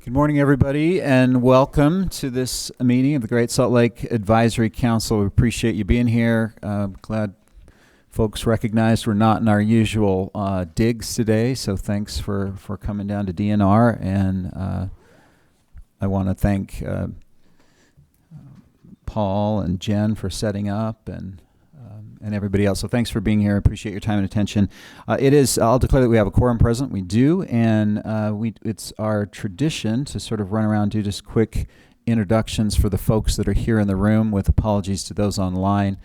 Good morning, everybody, and welcome to this meeting of the Great Salt Lake Advisory Council. We appreciate you being here. Glad folks recognized we're not in our usual digs today, so thanks for coming down to DNR. And I want to thank Paul and Jen for setting up and everybody else. So thanks for being here. I appreciate your time and attention. I'll declare that we have a quorum present. We do, and it's our tradition to sort of run around and do just quick introductions for the folks that are here in the room, with apologies to those online.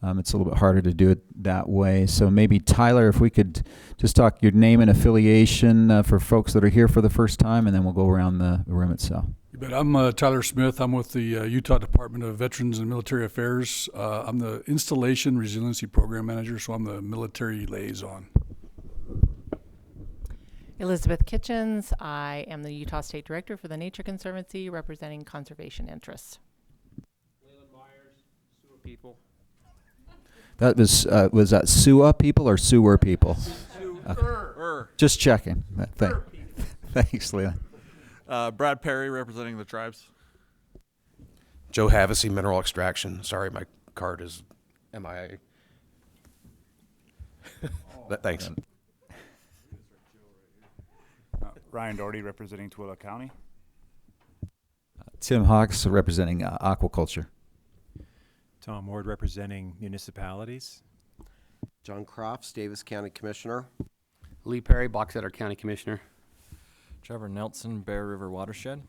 It's a little bit harder to do it that way. So maybe, Tyler, if we could just talk your name and affiliation for folks that are here for the first time, and then we'll go around the room itself. You bet. I'm Tyler Smith. I'm with the Utah Department of Veterans and Military Affairs. I'm the Installation Resiliency Program Manager, so I'm the military liaison. Elizabeth Kitchens. I am the Utah State Director for the Nature Conservancy, representing conservation interests. Leland Myers, Sewer People. That was that SUA people or sewer people? Just checking. Thanks, Leland. Brad Perry, representing the tribes. Joe Havasey, Mineral Extraction. Sorry, my card is MIA. Thanks. Ryan Doherty, representing Tooele County. Tim Hawks, representing aquaculture. Tom Ward, representing municipalities. John Crofts, Davis County Commissioner. Lee Perry, Box Elder County Commissioner. Trevor Nelson, Bear River Watershed.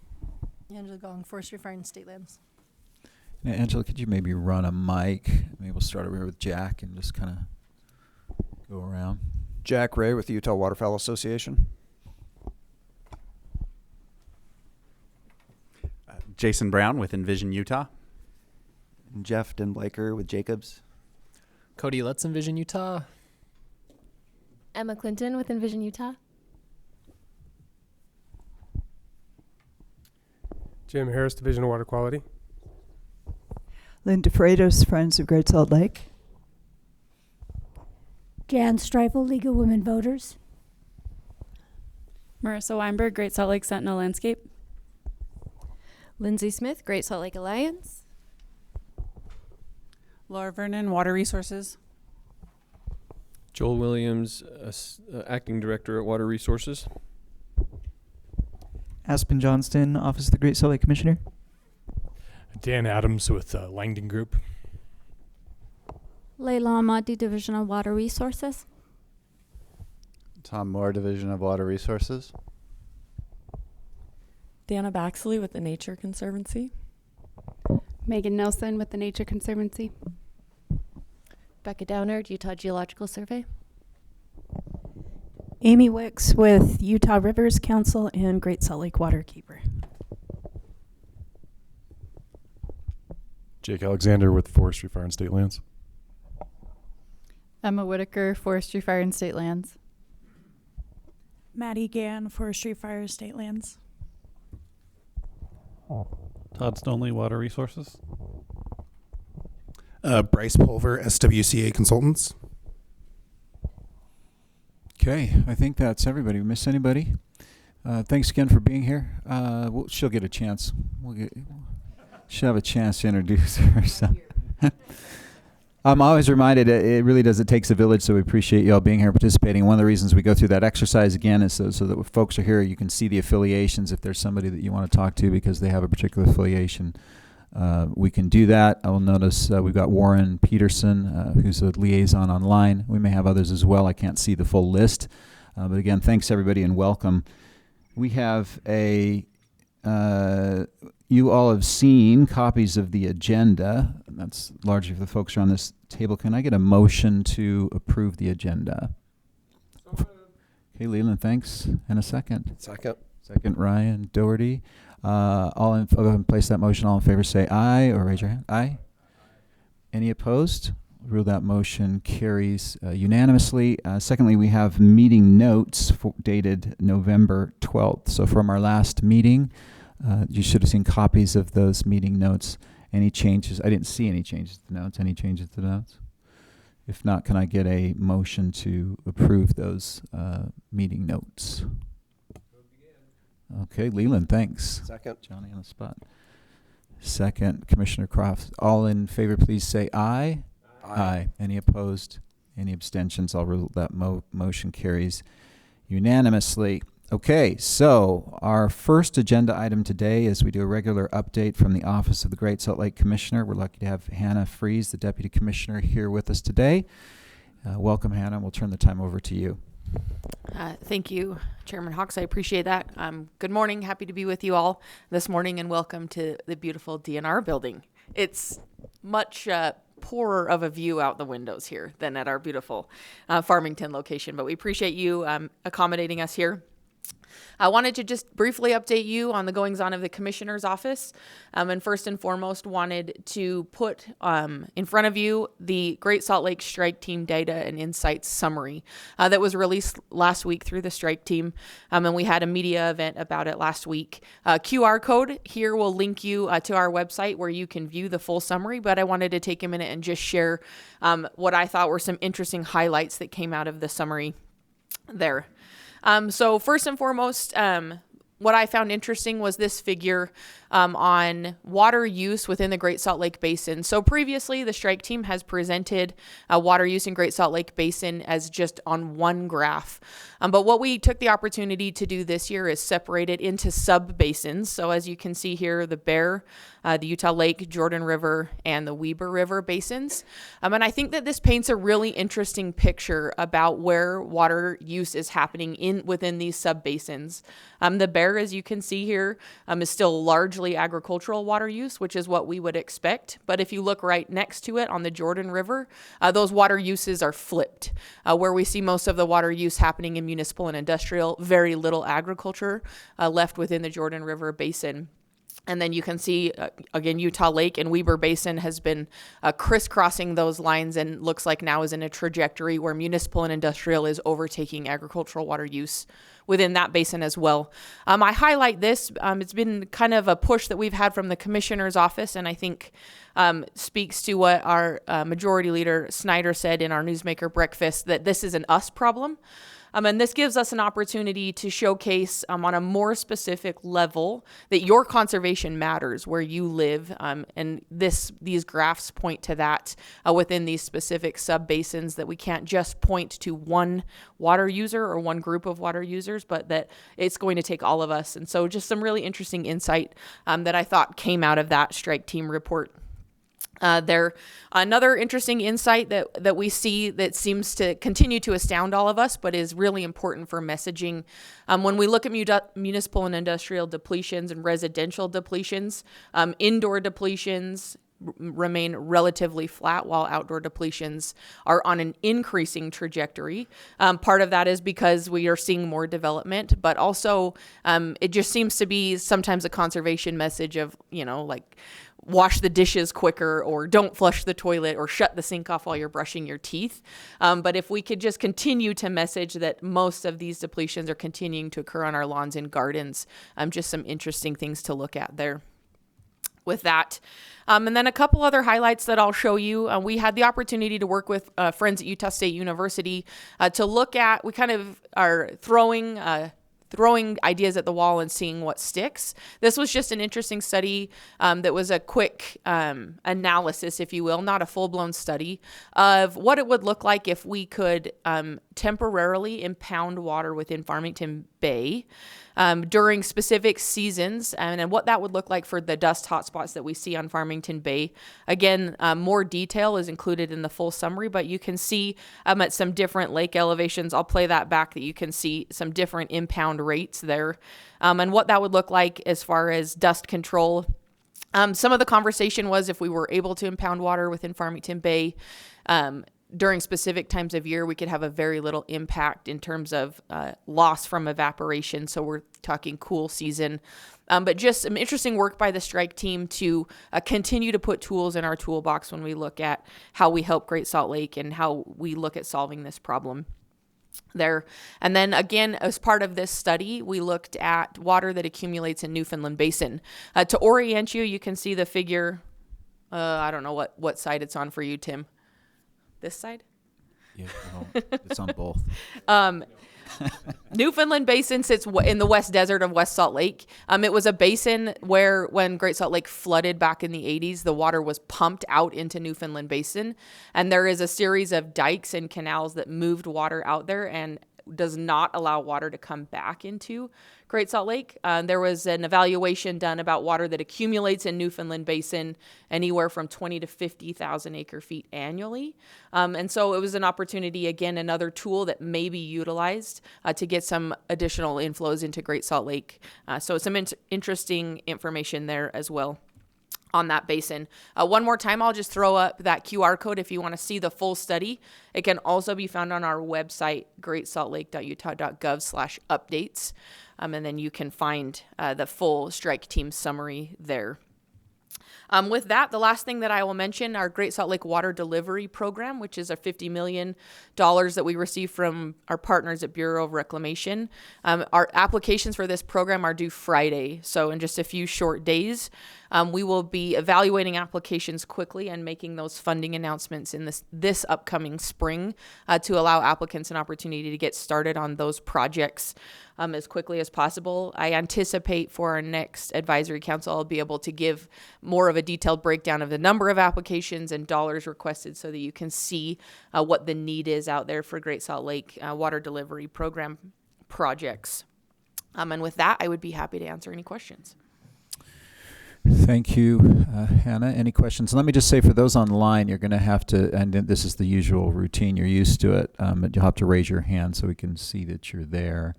Angela Gong, Forestry, Fire, and State Lands. Now, Angela, could you maybe run a mic? Maybe we'll start over here with Jack and just kind of go around. Jack Ray with the Utah Waterfowl Association. Jason Brown with Envision Utah. And Jeff Denblaker with Jacobs. Cody Lutz, Envision Utah. Emma Clinton with Envision Utah. Jim Harris, Division of Water Quality. Linda Freitas, Friends of Great Salt Lake. Jan Streifel, League of Women Voters. Marissa Weinberg, Great Salt Lake Sentinel Landscape. Lindsay Smith, Great Salt Lake Alliance. Laura Vernon, Water Resources. Joel Williams, Acting Director at Water Resources. Aspen Johnston, Office of the Great Salt Lake Commissioner. Dan Adams with Langdon Group. Layla Ahmadi, Division of Water Resources. Tom Moore, Division of Water Resources. Dana Baxley with the Nature Conservancy. Megan Nelson with the Nature Conservancy. Becca Downard, Utah Geological Survey. Amy Wicks with Utah Rivers Council and Great Salt Lake Waterkeeper. Jake Alexander with Forestry, Fire, and State Lands. Emma Whitaker, Forestry, Fire, and State Lands. Maddie Gann, Forestry, Fire, and State Lands. Todd Stonley, Water Resources. Bryce Pulver, SWCA Consultants. Okay, I think that's everybody. We miss anybody? Thanks again for being here. She'll get a chance. She'll have a chance to introduce herself. I'm always reminded it really does. It takes a village, so we appreciate you all being here, participating. One of the reasons we go through that exercise again is so that when folks are here, you can see the affiliations. If there's somebody that you want to talk to because they have a particular affiliation, we can do that. I will notice we've got Warren Peterson, who's a liaison online. We may have others as well. I can't see the full list. But again, thanks everybody and welcome. We have you all have seen copies of the agenda. That's largely for the folks who are on this table. Can I get a motion to approve the agenda? Okay, Leland, thanks. And a second. Second, Ryan Doherty. I'll go ahead and place that motion. All in favor say aye or raise your hand. Aye. Any opposed? Rule that motion carries unanimously. Secondly, we have meeting notes dated November 12th. So from our last meeting, you should have seen copies of those meeting notes. Any changes? I didn't see any changes to the notes. Any changes to the notes? If not, can I get a motion to approve those meeting notes? Okay, Leland, thanks. Second. Johnny on the spot. Second, Commissioner Croft. All in favor, please say aye. Aye. Any opposed? Any abstentions? I'll rule that motion carries unanimously. Okay, so our first agenda item today is we do a regular update from the Office of the Great Salt Lake Commissioner. We're lucky to have Hannah Fries, the Deputy Commissioner, here with us today. Welcome, Hannah. We'll turn the time over to you. Thank you, Chairman Hawks. I appreciate that. Good morning. Happy to be with you all this morning, and welcome to the beautiful DNR building. It's much poorer of a view out the windows here than at our beautiful Farmington location, but we appreciate you accommodating us here. I wanted to just briefly update you on the goings-on of the Commissioner's office, and first and foremost wanted to put in front of you the Great Salt Lake Strike Team Data and Insights Summary that was released last week through the Strike Team, and we had a media event about it last week. QR code here will link you to our website where you can view the full summary, but I wanted to take a minute and just share what I thought were some interesting highlights that came out of the summary there. So first and foremost, what I found interesting was this figure on water use within the Great Salt Lake Basin. So previously, the Strike Team has presented water use in Great Salt Lake Basin as just on one graph. But what we took the opportunity to do this year is separate it into sub-basins. So as you can see here, the Bear, the Utah Lake, Jordan River, and the Weber River basins. And I think that this paints a really interesting picture about where water use is happening within these sub-basins. The Bear, as you can see here, is still largely agricultural water use, which is what we would expect. But if you look right next to it on the Jordan River, those water uses are flipped, where we see most of the water use happening in municipal and industrial, very little agriculture left within the Jordan River basin. And then you can see, again, Utah Lake and Weber Basin has been crisscrossing those lines and looks like now is in a trajectory where municipal and industrial is overtaking agricultural water use within that basin as well. I highlight this. It's been kind of a push that we've had from the Commissioner's office, and I think speaks to what our Majority Leader Snyder said in our Newsmaker breakfast, that this is an us problem. And this gives us an opportunity to showcase on a more specific level that your conservation matters where you live. And these graphs point to that within these specific sub-basins, that we can't just point to one water user or one group of water users, but that it's going to take all of us. And so just some really interesting insight that I thought came out of that Strike Team report. Another interesting insight that we see that seems to continue to astound all of us, but is really important for messaging. When we look at municipal and industrial depletions and residential depletions, indoor depletions remain relatively flat while outdoor depletions are on an increasing trajectory. Part of that is because we are seeing more development, but also it just seems to be sometimes a conservation message of, like, wash the dishes quicker, or don't flush the toilet, or shut the sink off while you're brushing your teeth. But if we could just continue to message that most of these depletions are continuing to occur on our lawns and gardens, just some interesting things to look at there with that. And then a couple other highlights that I'll show you. We had the opportunity to work with friends at Utah State University to look at, we kind of are throwing ideas at the wall and seeing what sticks. This was just an interesting study that was a quick analysis, if you will, not a full-blown study, of what it would look like if we could temporarily impound water within Farmington Bay during specific seasons, and what that would look like for the dust hotspots that we see on Farmington Bay. Again, more detail is included in the full summary, but you can see at some different lake elevations, I'll play that back, that you can see some different impound rates there, and what that would look like as far as dust control. Some of the conversation was if we were able to impound water within Farmington Bay, during specific times of year, we could have a very little impact in terms of loss from evaporation. So we're talking cool season. But just some interesting work by the Strike Team to continue to put tools in our toolbox when we look at how we help Great Salt Lake and how we look at solving this problem there. And then again, as part of this study, we looked at water that accumulates in Newfoundland Basin. To orient you, you can see the figure. I don't know what side it's on for you, Tim. This side? Yeah, well, it's on both. Newfoundland Basin sits in the west desert of West Salt Lake. It was a basin where when Great Salt Lake flooded back in the 80s, the water was pumped out into Newfoundland Basin. And there is a series of dikes and canals that moved water out there and does not allow water to come back into Great Salt Lake. There was an evaluation done about water that accumulates in Newfoundland Basin anywhere from 20 to 50,000 acre feet annually. And so it was an opportunity, again, another tool that may be utilized to get some additional inflows into Great Salt Lake. So some interesting information there as well on that basin. One more time, I'll just throw up that QR code if you want to see the full study. It can also be found on our website, greatsaltlake.utah.gov/updates. And then you can find the full strike team summary there. With that, the last thing that I will mention, our Great Salt Lake Water Delivery Program, which is a $50 million that we receive from our partners at Bureau of Reclamation. Our applications for this program are due Friday, so in just a few short days. We will be evaluating applications quickly and making those funding announcements in this upcoming spring to allow applicants an opportunity to get started on those projects as quickly as possible. I anticipate for our next advisory council, I'll be able to give more of a detailed breakdown of the number of applications and dollars requested so that you can see what the need is out there for Great Salt Lake Water Delivery Program projects. And with that, I would be happy to answer any questions. Thank you, Hannah. Any questions? Let me just say for those online, you're going to have to, and this is the usual routine, you're used to it, but you'll have to raise your hand so we can see that you're there.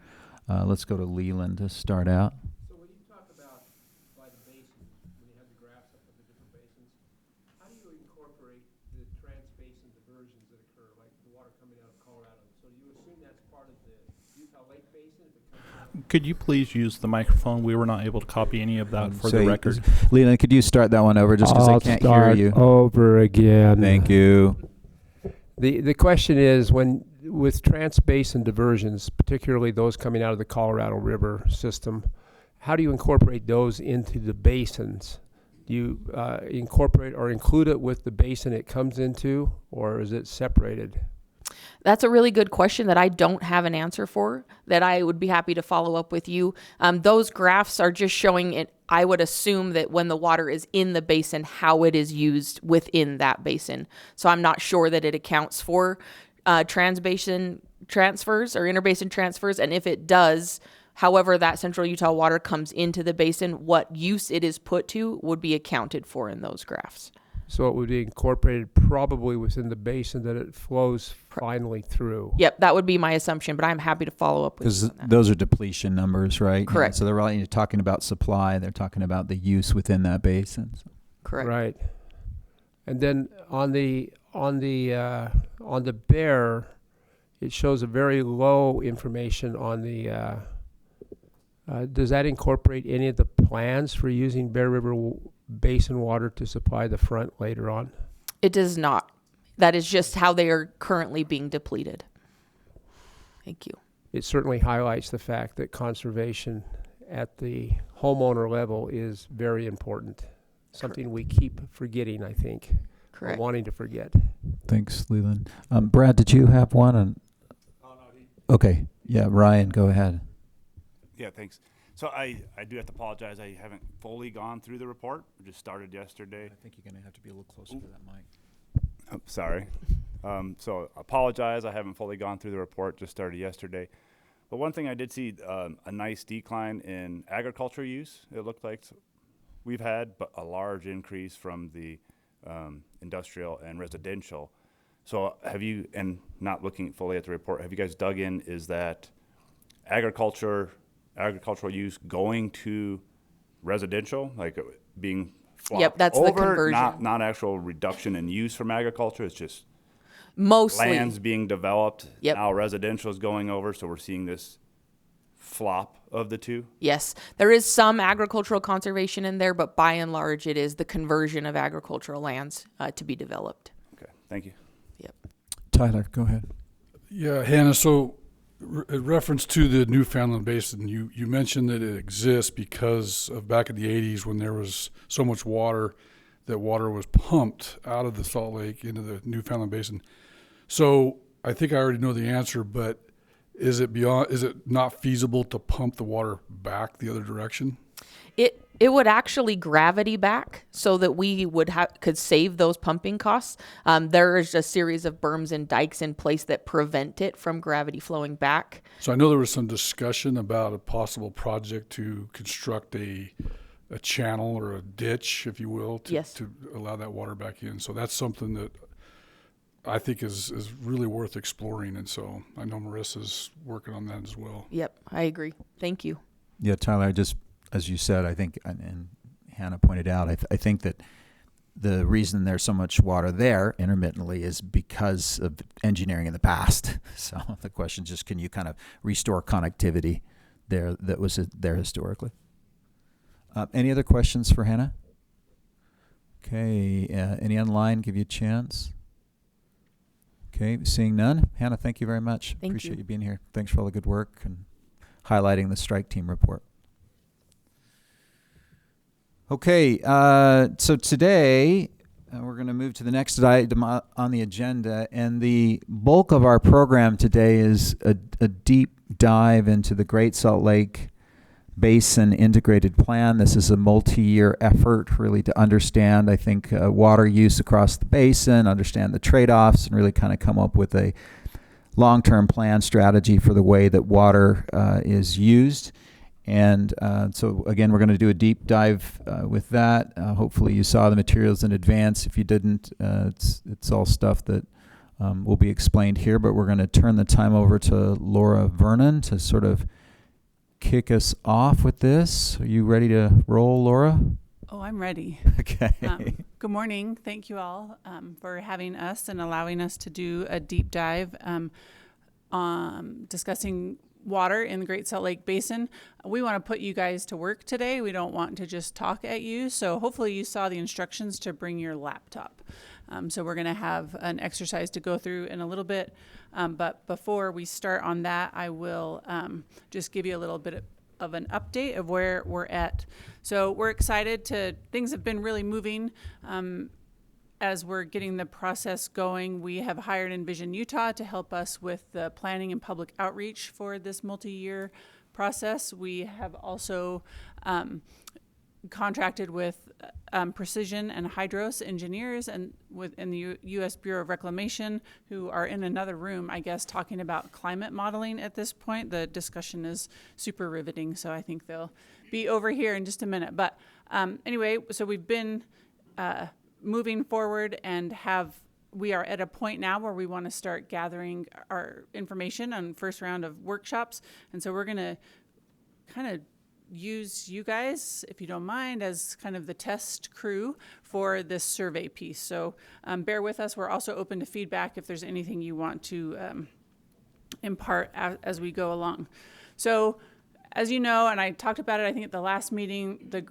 Let's go to Leland to start out. So when you talk about by the basin, when you have the graphs up of the different basins, how do you incorporate the trans-basin diversions that occur, like the water coming out of Colorado? So do you assume that's part of the Utah Lake Basin? If it comes out? Could you please use the microphone? We were not able to copy any of that for the record. Leland, could you start that one over just because I can't hear you? Over again. Thank you. The question is, when with trans-basin diversions, particularly those coming out of the Colorado River system, how do you incorporate those into the basins? Do you incorporate or include it with the basin it comes into, or is it separated? That's a really good question that I don't have an answer for, that I would be happy to follow up with you. Those graphs are just showing it. I would assume that when the water is in the basin, how it is used within that basin. So I'm not sure that it accounts for trans-basin transfers or interbasin transfers. And if it does, however that central Utah water comes into the basin, what use it is put to would be accounted for in those graphs. So it would be incorporated probably within the basin that it flows finally through. Yep, that would be my assumption, but I'm happy to follow up with you on that. Because those are depletion numbers, right? Correct. So they're really talking about supply. They're talking about the use within that basin. Correct. Right. And then on the Bear, it shows a very low information on the. Does that incorporate any of the plans for using Bear River Basin water to supply the front later on? It does not. That is just how they are currently being depleted. Thank you. It certainly highlights the fact that conservation at the homeowner level is very important. Something we keep forgetting, I think. Correct. Or wanting to forget. Thanks, Leland. Brad, did you have one? Okay. Yeah, Ryan, go ahead. Yeah, thanks. So I do have to apologize. I haven't fully gone through the report. I just started yesterday. I think you're going to have to be a little closer to that mic. Oh, sorry. So apologize. I haven't fully gone through the report. Just started yesterday. But one thing I did see a nice decline in agriculture use. It looked like we've had, but a large increase from the industrial and residential. So have you, and not looking fully at the report, have you guys dug in? Is that agricultural use going to residential, like being flopped Yep, that's over, the conversion. not actual reduction in use from agriculture. It's just mostly lands being developed. Yep. Now residential is going over, so we're seeing this flop of the two. Yes, there is some agricultural conservation in there, but by and large, it is the conversion of agricultural lands to be developed. Okay, thank you. Yep. Tyler, go ahead. Yeah, Hannah, so in reference to the Newfoundland Basin, you mentioned that it exists because of back in the 80s when there was so much water that water was pumped out of the Salt Lake into the Newfoundland Basin. So I think I already know the answer, but Is it not feasible to pump the water back the other direction? It would actually gravity back so that we could save those pumping costs. There is a series of berms and dikes in place that prevent it from gravity flowing back. So I know there was some discussion about a possible project to construct a channel or a ditch, if you will, to allow that water back in. So that's something that I think is really worth exploring. And so I know Marissa's working on that as well. Yep, I agree. Thank you. Yeah, Tyler, as you said, I think, and Hannah pointed out, I think that the reason there's so much water there intermittently is because of engineering in the past. So the question is just, can you kind of restore connectivity there that was there historically? Any other questions for Hannah? Okay, any online? Give you a chance. Okay, seeing none. Hannah, thank you very much. Appreciate you being here. Thanks for all the good work and highlighting the strike team report. Okay, so today we're going to move to the next item on the agenda, and the bulk of our program today is a deep dive into the Great Salt Lake Basin Integrated Plan. This is a multi-year effort really to understand, I think, water use across the basin, understand the trade-offs, and really kind of come up with a long-term plan strategy for the way that water is used. And so again, we're going to do a deep dive with that. Hopefully you saw the materials in advance. If you didn't, it's all stuff that will be explained here, but we're going to turn the time over to Laura Vernon to sort of kick us off with this. Are you ready to roll, Laura? Oh, I'm ready. Okay. Good morning. Thank you all for having us and allowing us to do a deep dive discussing water in the Great Salt Lake Basin. We want to put you guys to work today. We don't want to just talk at you. So hopefully you saw the instructions to bring your laptop. So we're going to have an exercise to go through in a little bit. But before we start on that, I will just give you a little bit of an update of where we're at. So we're excited things have been really moving. As we're getting the process going, we have hired Envision Utah to help us with the planning and public outreach for this multi-year process. We have also contracted with Precision and Hydros engineers and within the U.S. Bureau of Reclamation, who are in another room, I guess, talking about climate modeling at this point. The discussion is super riveting, so I think they'll be over here in just a minute. But anyway, so we've been moving forward and we are at a point now where we want to start gathering our information on first round of workshops. And so we're going to kind of use you guys, if you don't mind, as kind of the test crew for this survey piece. So bear with us. We're also open to feedback if there's anything you want to impart as we go along. So as you know, and I talked about it, I think at the last meeting, the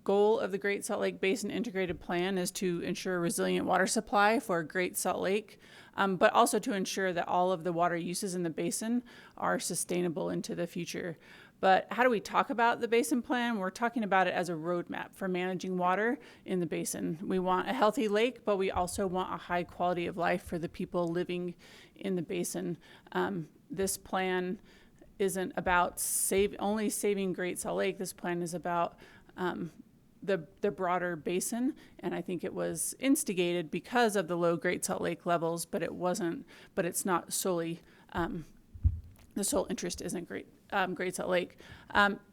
goal of the Great Salt Lake Basin Integrated Plan is to ensure resilient water supply for Great Salt Lake, but also to ensure that all of the water uses in the basin are sustainable into the future. But how do we talk about the basin plan? We're talking about it as a roadmap for managing water in the basin. We want a healthy lake, but we also want a high quality of life for the people living in the basin. This plan isn't about only saving Great Salt Lake. This plan is about the broader basin, and I think it was instigated because of the low Great Salt Lake levels, but it's not solely, the sole interest isn't Great Salt Lake.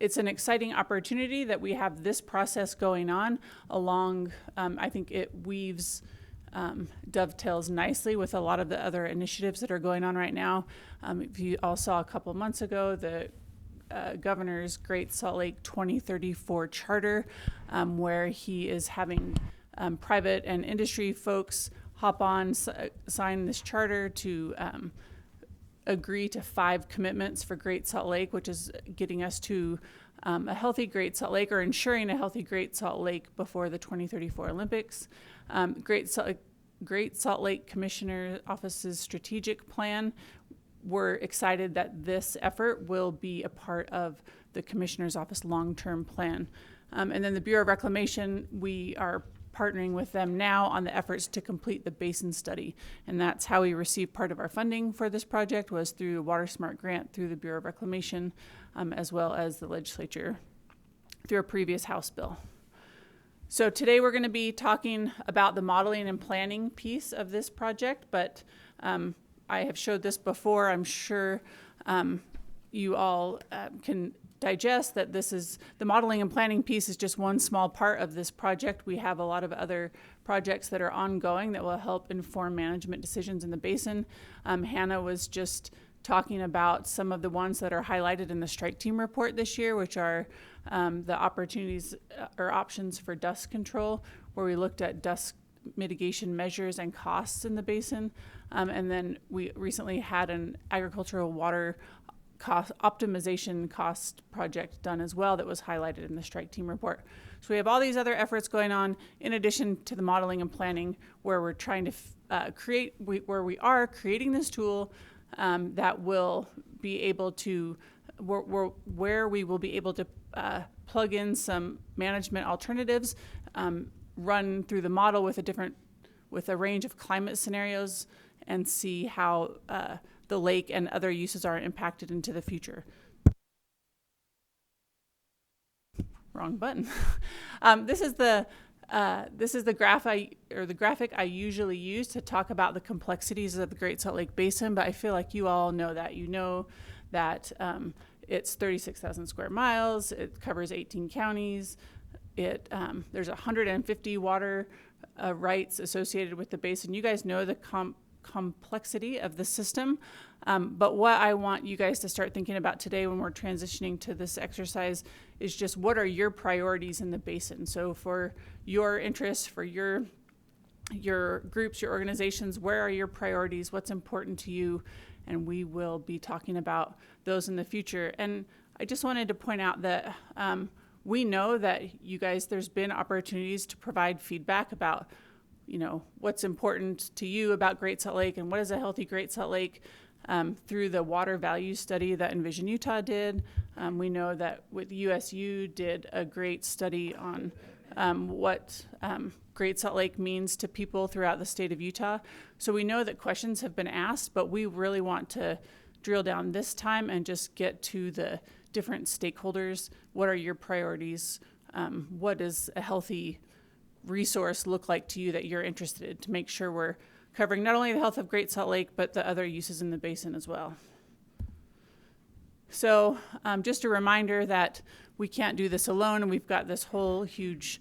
It's an exciting opportunity that we have this process going on along, I think it dovetails nicely with a lot of the other initiatives that are going on right now. If you all saw a couple months ago, the governor's Great Salt Lake 2034 charter, where he is having private and industry folks hop on, sign this charter to agree to 5 commitments for Great Salt Lake, which is getting us to a healthy Great Salt Lake, or ensuring a healthy Great Salt Lake before the 2034 Olympics. Great Salt Lake Commissioner Office's strategic plan. We're excited that this effort will be a part of the Commissioner's Office long-term plan. And then the Bureau of Reclamation, we are partnering with them now on the efforts to complete the basin study. And that's how we received part of our funding for this project, was through a Water Smart grant through the Bureau of Reclamation, as well as the legislature through a previous House bill. So today we're going to be talking about the modeling and planning piece of this project, but I have showed this before. I'm sure you all can digest that this is the modeling and planning piece is just one small part of this project. We have a lot of other projects that are ongoing that will help inform management decisions in the basin. Hannah was just talking about some of the ones that are highlighted in the strike team report this year, which are the opportunities or options for dust control, where we looked at dust mitigation measures and costs in the basin. And then we recently had an agricultural water cost optimization cost project done as well that was highlighted in the strike team report. So we have all these other efforts going on in addition to the modeling and planning, where we're trying to where we are creating this tool that will be able to where we will be able to plug in some management alternatives, run through the model with a range of climate scenarios, and see how the lake and other uses are impacted into the future. Wrong button. This is the graphic I usually use to talk about the complexities of the Great Salt Lake Basin, but I feel like you all know that. You know that it's 36,000 square miles. It covers 18 counties. There's 150 water rights associated with the basin. You guys know the complexity of the system, but what I want you guys to start thinking about today when we're transitioning to this exercise is just what are your priorities in the basin. So for your interests, for your groups, your organizations, where are your priorities, what's important to you, and we will be talking about those in the future. And I just wanted to point out that we know that you guys, there's been opportunities to provide feedback about what's important to you about Great Salt Lake and what is a healthy Great Salt Lake through the water value study that Envision Utah did. We know that with USU did a great study on what Great Salt Lake means to people throughout the state of Utah. So we know that questions have been asked, but we really want to drill down this time and just get to the different stakeholders. What are your priorities? What does a healthy resource look like to you that you're interested in, to make sure we're covering not only the health of Great Salt Lake, but the other uses in the basin as well. So just a reminder that we can't do this alone, and we've got this whole huge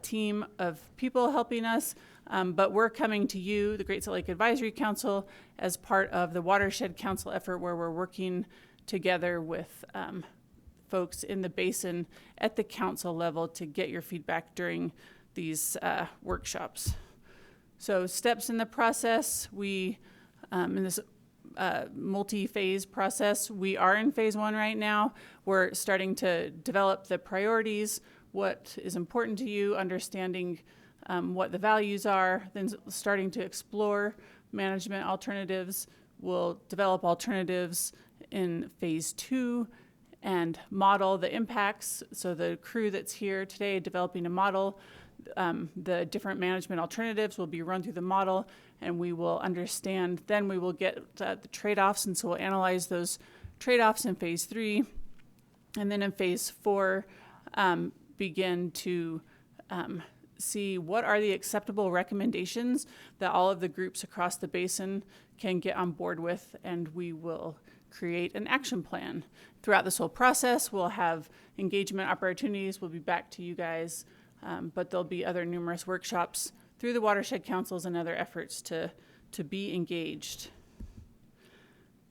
team of people helping us, but we're coming to you, the Great Salt Lake Advisory Council, as part of the Watershed Council effort, where we're working together with folks in the basin at the council level to get your feedback during these workshops. So steps in the process, we in this multi-phase process, we are in phase 1 right now. We're starting to develop the priorities, what is important to you, understanding what the values are, then starting to explore management alternatives. We'll develop alternatives in phase 2 and model the impacts. So the crew that's here today developing a model, the different management alternatives will be run through the model, and we will understand, then we will get the trade-offs, and so we'll analyze those trade-offs in phase 3. And then in phase 4, begin to see what are the acceptable recommendations that all of the groups across the basin can get on board with, and we will create an action plan. Throughout this whole process, we'll have engagement opportunities. We'll be back to you guys, but there'll be other numerous workshops through the watershed councils and other efforts to be engaged.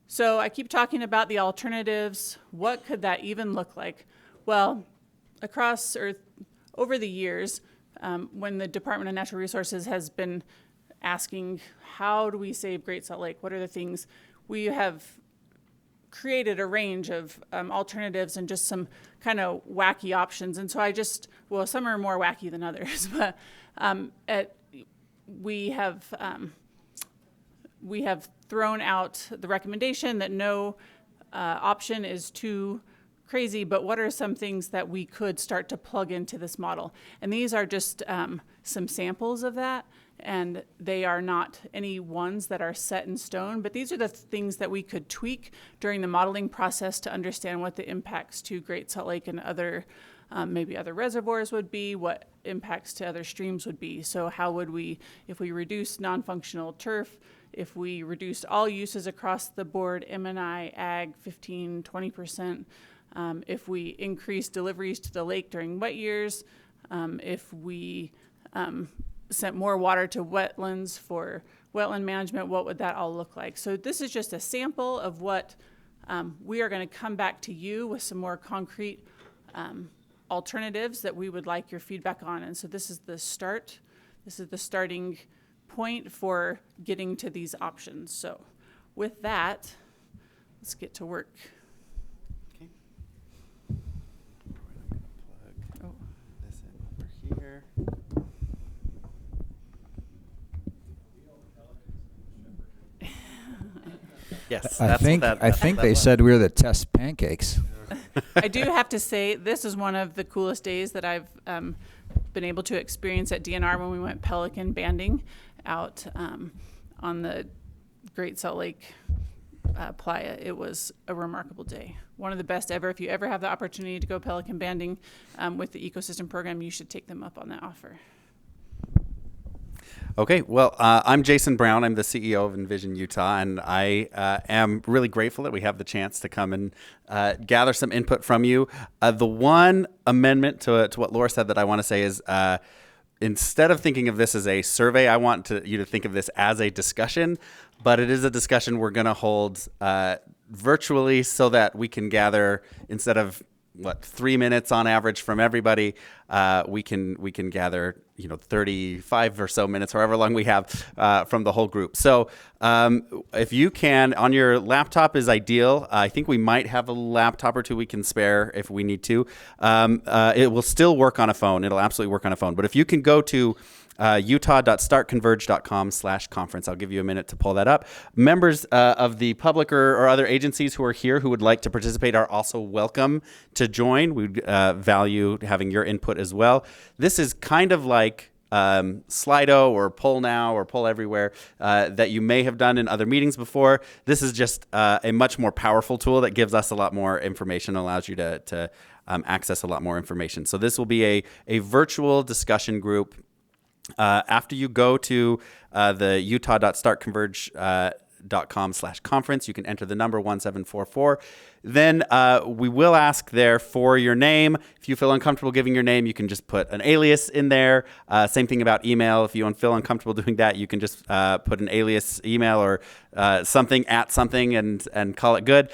So I keep talking about the alternatives. What could that even look like? Well, across or over the years, when the Department of Natural Resources has been asking, how do we save Great Salt Lake? What are the things? We have created a range of alternatives and just some kind of wacky options. And so some are more wacky than others, but we have thrown out the recommendation that no option is too crazy, but what are some things that we could start to plug into this model? And these are just some samples of that, and they are not any ones that are set in stone, but these are the things that we could tweak during the modeling process to understand what the impacts to Great Salt Lake and other maybe other reservoirs would be, what impacts to other streams would be. So how would we, if we reduce non-functional turf, if we reduced all uses across the board, M&I, ag, 15, 20%, if we increase deliveries to the lake during wet years, if we sent more water to wetlands for wetland management, what would that all look like? So this is just a sample of what we are going to come back to you with some more concrete alternatives that we would like your feedback on. And so this is the start. This is the starting point for getting to these options. So with that, let's get to work. Okay. Plug this in over here. Yes, I think they said we were the test pancakes. I do have to say, this is one of the coolest days that I've been able to experience at DNR when we went pelican banding out on the Great Salt Lake playa. It was a remarkable day. One of the best ever. If you ever have the opportunity to go pelican banding with the ecosystem program, you should take them up on that offer. Okay, well, I'm Jason Brown. I'm the CEO of Envision Utah, and I am really grateful that we have the chance to come and gather some input from you. The one amendment to what Laura said that I want to say is instead of thinking of this as a survey, I want you to think of this as a discussion, but it is a discussion we're going to hold virtually so that we can gather, instead of 3 minutes on average from everybody, we can gather 35 or so minutes, however long we have from the whole group. So if you can, on your laptop is ideal. I think we might have a laptop or two we can spare if we need to. It will still work on a phone. It'll absolutely work on a phone. But if you can go to utah.startconverge.com/conference. I'll give you a minute to pull that up. Members of the public or other agencies who are here who would like to participate are also welcome to join. We'd value having your input as well. This is kind of like Slido or Poll Now or Poll Everywhere that you may have done in other meetings before. This is just a much more powerful tool that gives us a lot more information, allows you to access a lot more information. So this will be a virtual discussion group. After you go to the utah.startconverge.com/conference, you can enter the number 1744. Then we will ask there for your name. If you feel uncomfortable giving your name, you can just put an alias in there. Same thing about email. If you feel uncomfortable doing that, you can just put an alias email or something at something and call it good.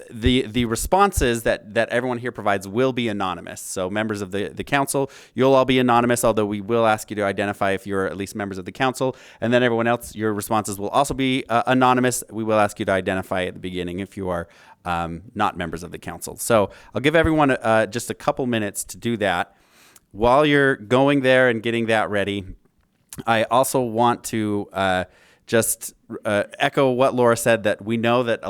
The responses that everyone here provides will be anonymous. So members of the council, you'll all be anonymous, although we will ask you to identify if you're at least members of the council. And then everyone else, your responses will also be anonymous. We will ask you to identify at the beginning if you are not members of the council. So I'll give everyone just a couple minutes to do that. While you're going there and getting that ready, I also want to just echo what Laura said, that we know that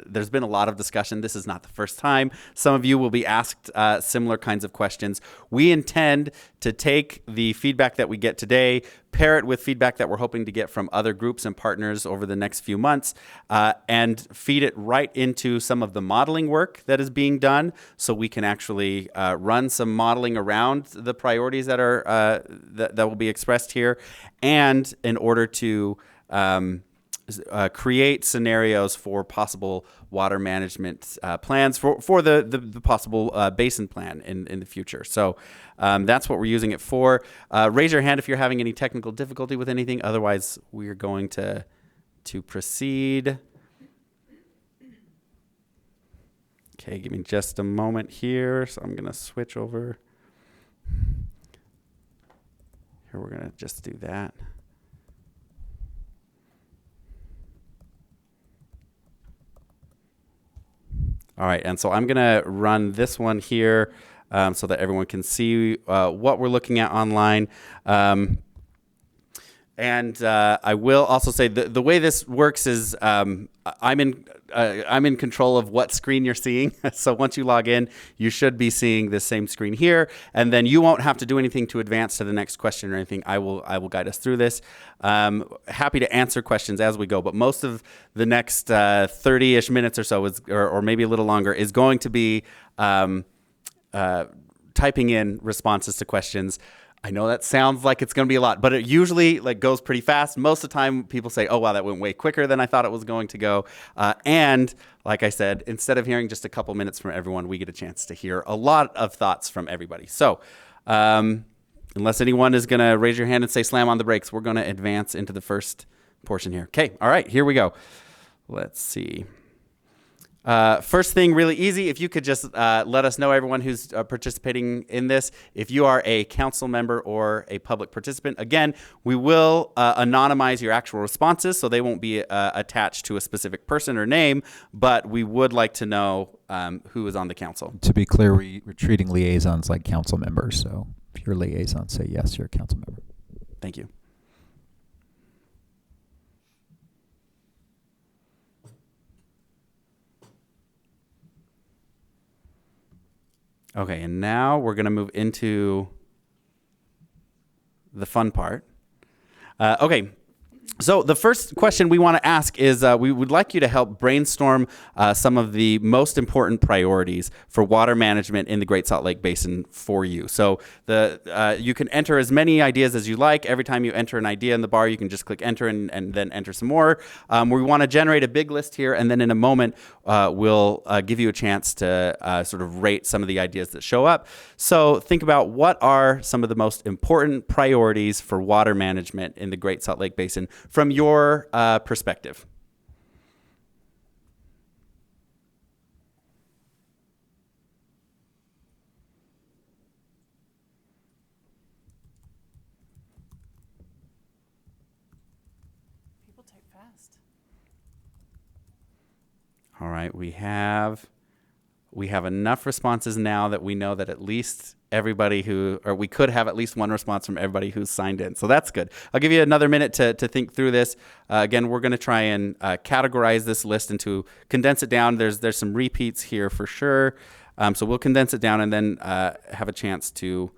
there's been a lot of discussion. This is not the first time. Some of you will be asked similar kinds of questions. We intend to take the feedback that we get today, pair it with feedback that we're hoping to get from other groups and partners over the next few months, and feed it right into some of the modeling work that is being done, so we can actually run some modeling around the priorities that are that will be expressed here, and in order to create scenarios for possible water management plans for the possible basin plan in the future. So that's what we're using it for. Raise your hand if you're having any technical difficulty with anything. Otherwise, we're going to proceed. Okay, give me just a moment here. So I'm going to switch over. Here, we're going to just do that. All right, and so I'm going to run this one here so that everyone can see what we're looking at online. And I will also say the way this works is I'm in control of what screen you're seeing. So once you log in, you should be seeing this same screen here, and then you won't have to do anything to advance to the next question or anything. I will guide us through this. Happy to answer questions as we go, but most of the next 30-ish minutes or so or maybe a little longer is going to be typing in responses to questions. I know that sounds like it's going to be a lot, but it usually goes pretty fast. Most of the time, people say, "Oh wow, that went way quicker than I thought it was going to go." And like I said, instead of hearing just a couple minutes from everyone, we get a chance to hear a lot of thoughts from everybody. So, unless anyone is going to raise your hand and say "slam on the brakes," we're going to advance into the first portion here. Okay, all right, here we go. Let's see. First thing, really easy, if you could just let us know, everyone who's participating in this, if you are a council member or a public participant. Again, we will anonymize your actual responses, so they won't be attached to a specific person or name, but we would like to know who is on the council. To be clear, we're treating liaisons like council members, so if you're a liaison, say yes, you're a council member. Thank you. Okay, and now we're going to move into the fun part. Okay, so the first question we want to ask is we would like you to help brainstorm some of the most important priorities for water management in the Great Salt Lake Basin for you. So you can enter as many ideas as you like. Every time you enter an idea in the bar, you can just click enter and then enter some more. We want to generate a big list here, and then in a moment, we'll give you a chance to sort of rate some of the ideas that show up. So think about what are some of the most important priorities for water management in the Great Salt Lake Basin from your perspective. People type fast. All right, we have enough responses now that we know that at least we could have at least one response from everybody who's signed in. So that's good. I'll give you another minute to think through this. Again, we're going to try and categorize this list condense it down. There's some repeats here for sure. So we'll condense it down and then have a chance to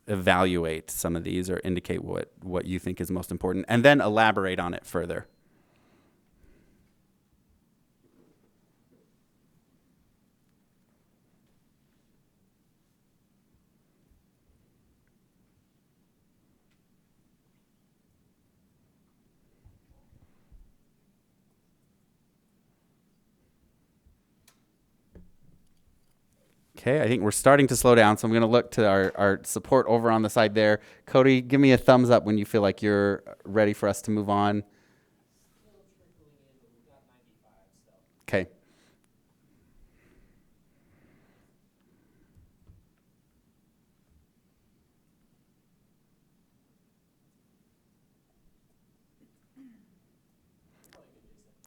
evaluate some of these or indicate what you think is most important and then elaborate on it further. Okay, I think we're starting to slow down, so I'm going to look to our support over on the side there. Cody, give me a thumbs up when you feel like you're ready for us to move on. Okay.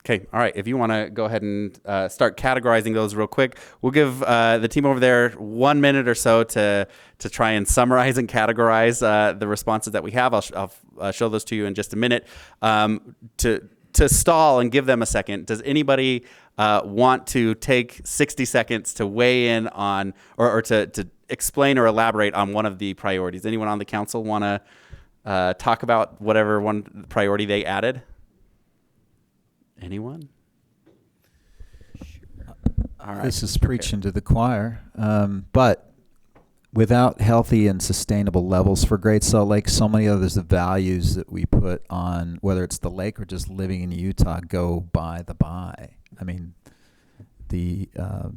Okay, all right. If you want to go ahead and start categorizing those real quick, we'll give the team over there 1 minute or so to try and summarize and categorize the responses that we have. I'll show those to you in just a minute. To stall and give them a second, does anybody want to take 60 seconds to weigh in on or to explain or elaborate on one of the priorities? Anyone on the council want to talk about whatever one priority they added? Anyone? All right. This is preaching to the choir, but without healthy and sustainable levels for Great Salt Lake, so many others of values that we put on, whether it's the lake or just living in Utah, go by. I mean, the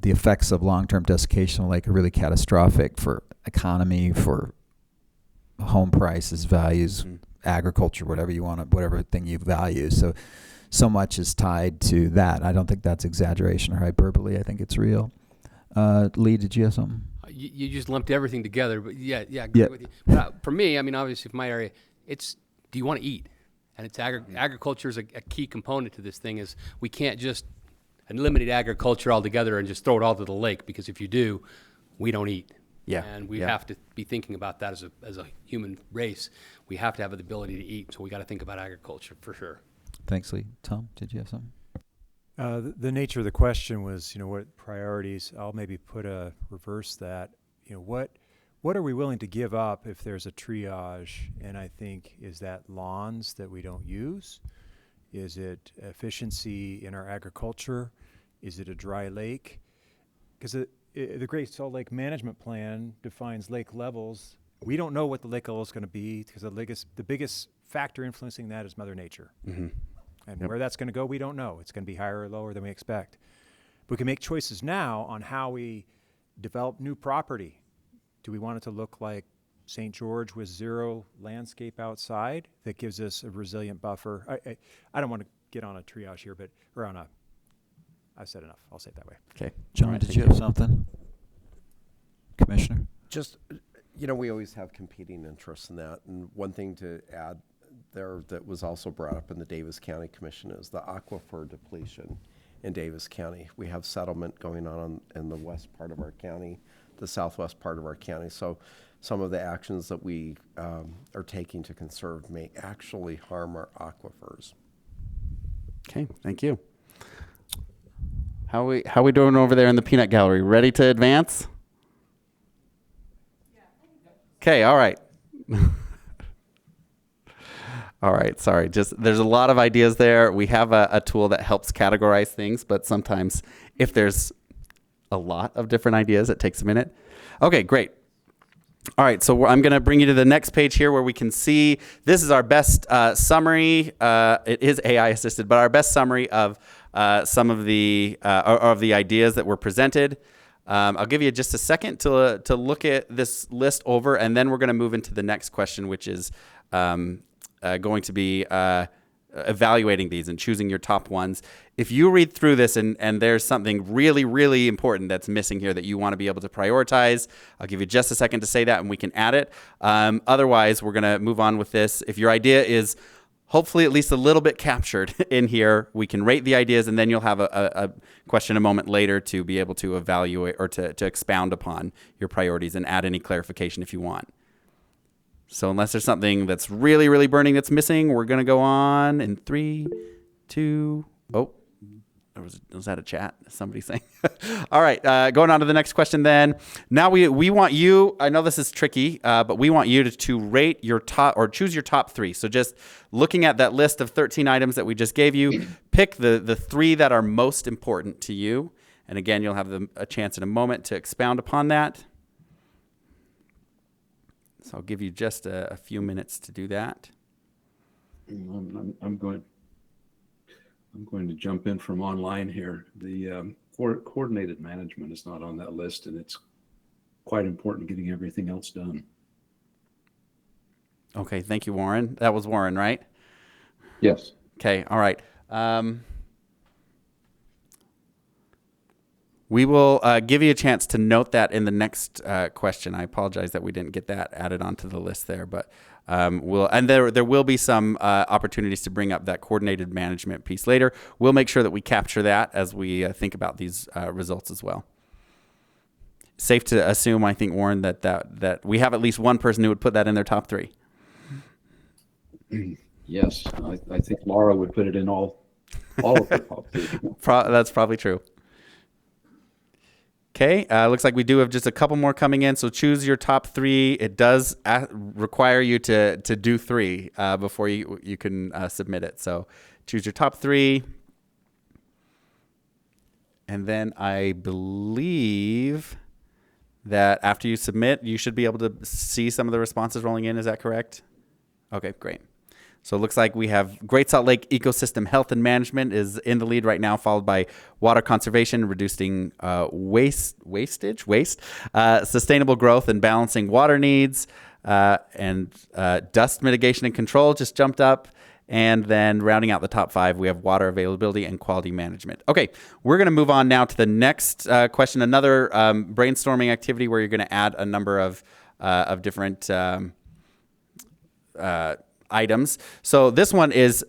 effects of long-term desiccation of the lake are really catastrophic for economy, for home prices, values, agriculture, whatever thing you value. So much is tied to that. I don't think that's exaggeration or hyperbole. I think it's real. Lee, did you have something? You just lumped everything together, but yeah, I agree with you. But for me, I mean, obviously, for my area, it's do you want to eat? And it's agriculture is a key component to this thing. Is we can't just eliminate agriculture altogether and just throw it all to the lake, because if you do, we don't eat. Yeah. And we Yeah. have to be thinking about that as a human race. We have to have the ability to eat, so we got to think about agriculture for sure. Thanks, Lee. Tom, did you have something? The nature of the question was, what priorities? I'll maybe reverse that. What are we willing to give up if there's a triage? And I think, is that lawns that we don't use? Is it efficiency in our agriculture? Is it a dry lake? Because the Great Salt Lake Management Plan defines lake levels. We don't know what the lake level is going to be because the biggest factor influencing that is Mother Nature. Mm-hmm. And Yep. where that's going to go, we don't know. It's going to be higher or lower than we expect. We can make choices now on how we develop new property. Do we want it to look like St. George with zero landscape outside that gives us a resilient buffer? I don't want to get on a triage here, I've said enough. I'll say it that way. Okay. John, All right, did thank you have something? Commissioner? Just, we always have competing interests in that. And one thing to add there that was also brought up in the Davis County Commission is the aquifer depletion in Davis County. We have settlement going on in the west part of our county, the southwest part of our county. So some of the actions that we are taking to conserve may actually harm our aquifers. Okay, thank you. How we doing over there in the peanut gallery? Ready to advance? Okay, all right. All right, sorry. There's a lot of ideas there. We have a tool that helps categorize things, but sometimes if there's a lot of different ideas, it takes a minute. Okay, great. All right, so I'm going to bring you to the next page here where we can see this is our best summary. It is AI assisted, but our best summary of some of the of the ideas that were presented. I'll give you just a second to look at this list over, and then we're going to move into the next question, which is going to be evaluating these and choosing your top ones. If you read through this and there's something really, really important that's missing here that you want to be able to prioritize, I'll give you just a second to say that and we can add it. Otherwise, we're going to move on with this. If your idea is hopefully at least a little bit captured in here, we can rate the ideas, and then you'll have a question a moment later to be able to evaluate or to expound upon your priorities and add any clarification if you want. So unless there's something that's really, really burning that's missing, we're going to go on in 3, 2, was that a chat? Somebody saying? All right, going on to the next question then. Now we want you, I know this is tricky, but we want you to rate your top, or choose your top 3. So just looking at that list of 13 items that we just gave you, pick the 3 that are most important to you. And again, you'll have a chance in a moment to expound upon that. So I'll give you just a few minutes to do that. I'm going to jump in from online here. The coordinated management is not on that list, and it's quite important getting everything else done. Okay, thank you, Warren. That was Warren, right? Yes. Okay, all right. We will give you a chance to note that in the next question. I apologize that we didn't get that added onto the list there, but there will be some opportunities to bring up that coordinated management piece later. We'll make sure that we capture that as we think about these results as well. Safe to assume, I think, Warren, that we have at least one person who would put that in their top 3. Yes, I think Laura would put it in all of the top 3. That's probably true. Okay, looks like we do have just a couple more coming in, so choose your top 3. It does require you to do 3 before you can submit it. So choose your top 3. And then I believe that after you submit, you should be able to see some of the responses rolling in. Is that correct? Okay, great. So it looks like we have Great Salt Lake Ecosystem Health and Management is in the lead right now, followed by Water Conservation, Reducing waste, Sustainable Growth and Balancing Water Needs, and Dust Mitigation and Control just jumped up. And then rounding out the top 5, we have Water Availability and Quality Management. Okay, we're going to move on now to the next question, another brainstorming activity where you're going to add a number of different items. So this one is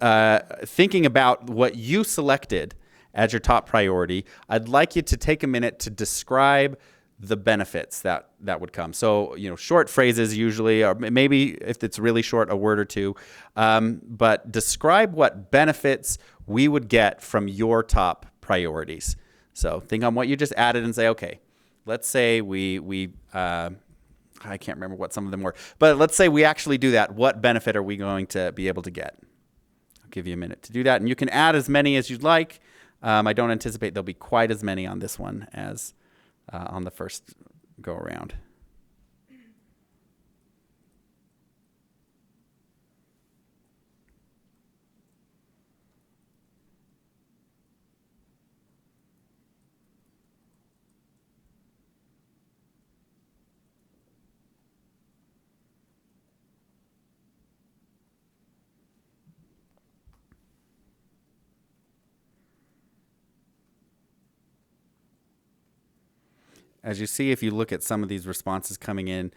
thinking about what you selected as your top priority. I'd like you to take a minute to describe the benefits that would come. So, short phrases usually, or maybe if it's really short, a word or two, but describe what benefits we would get from your top priorities. So think on what you just added and say, okay, let's say we I can't remember what some of them were, but let's say we actually do that. What benefit are we going to be able to get? I'll give you a minute to do that, and you can add as many as you'd like. I don't anticipate there'll be quite as many on this one as on the first go around. As you see, if you look at some of these responses coming in,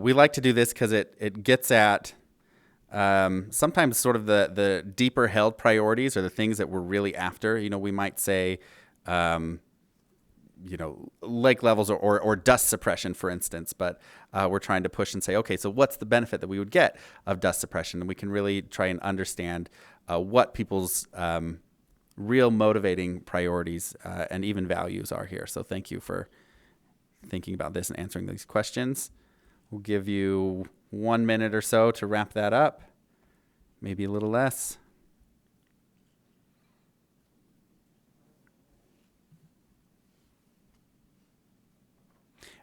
we like to do this because it gets at sometimes sort of the deeper held priorities or the things that we're really after. We might say, lake levels or dust suppression, for instance, but we're trying to push and say, okay, so what's the benefit that we would get of dust suppression? And we can really try and understand what people's real motivating priorities and even values are here. So thank you for thinking about this and answering these questions. We'll give you 1 minute or so to wrap that up, maybe a little less.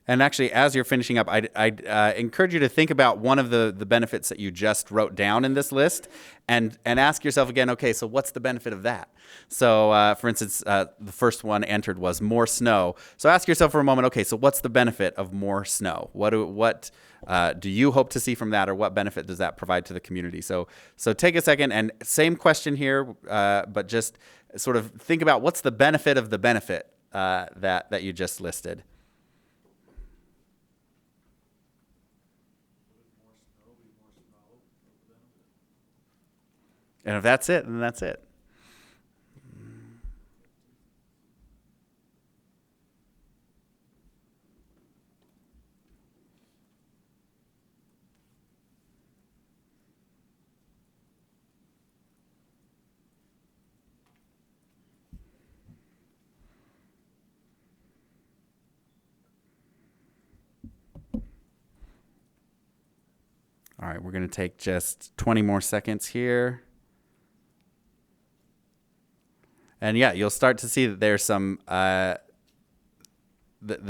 And actually, as you're finishing up, I'd encourage you to think about one of the benefits that you just wrote down in this list and ask yourself again, okay, so what's the benefit of that? So, for instance, the first one entered was more snow. So ask yourself for a moment, okay, so what's the benefit of more snow? What do you hope to see from that, or what benefit does that provide to the community? So take a second, and same question here, but just sort of think about what's the benefit of the benefit that you just listed. And if that's it, then that's it. All right, we're going to take just 20 more seconds here. And yeah, you'll start to see that there's some the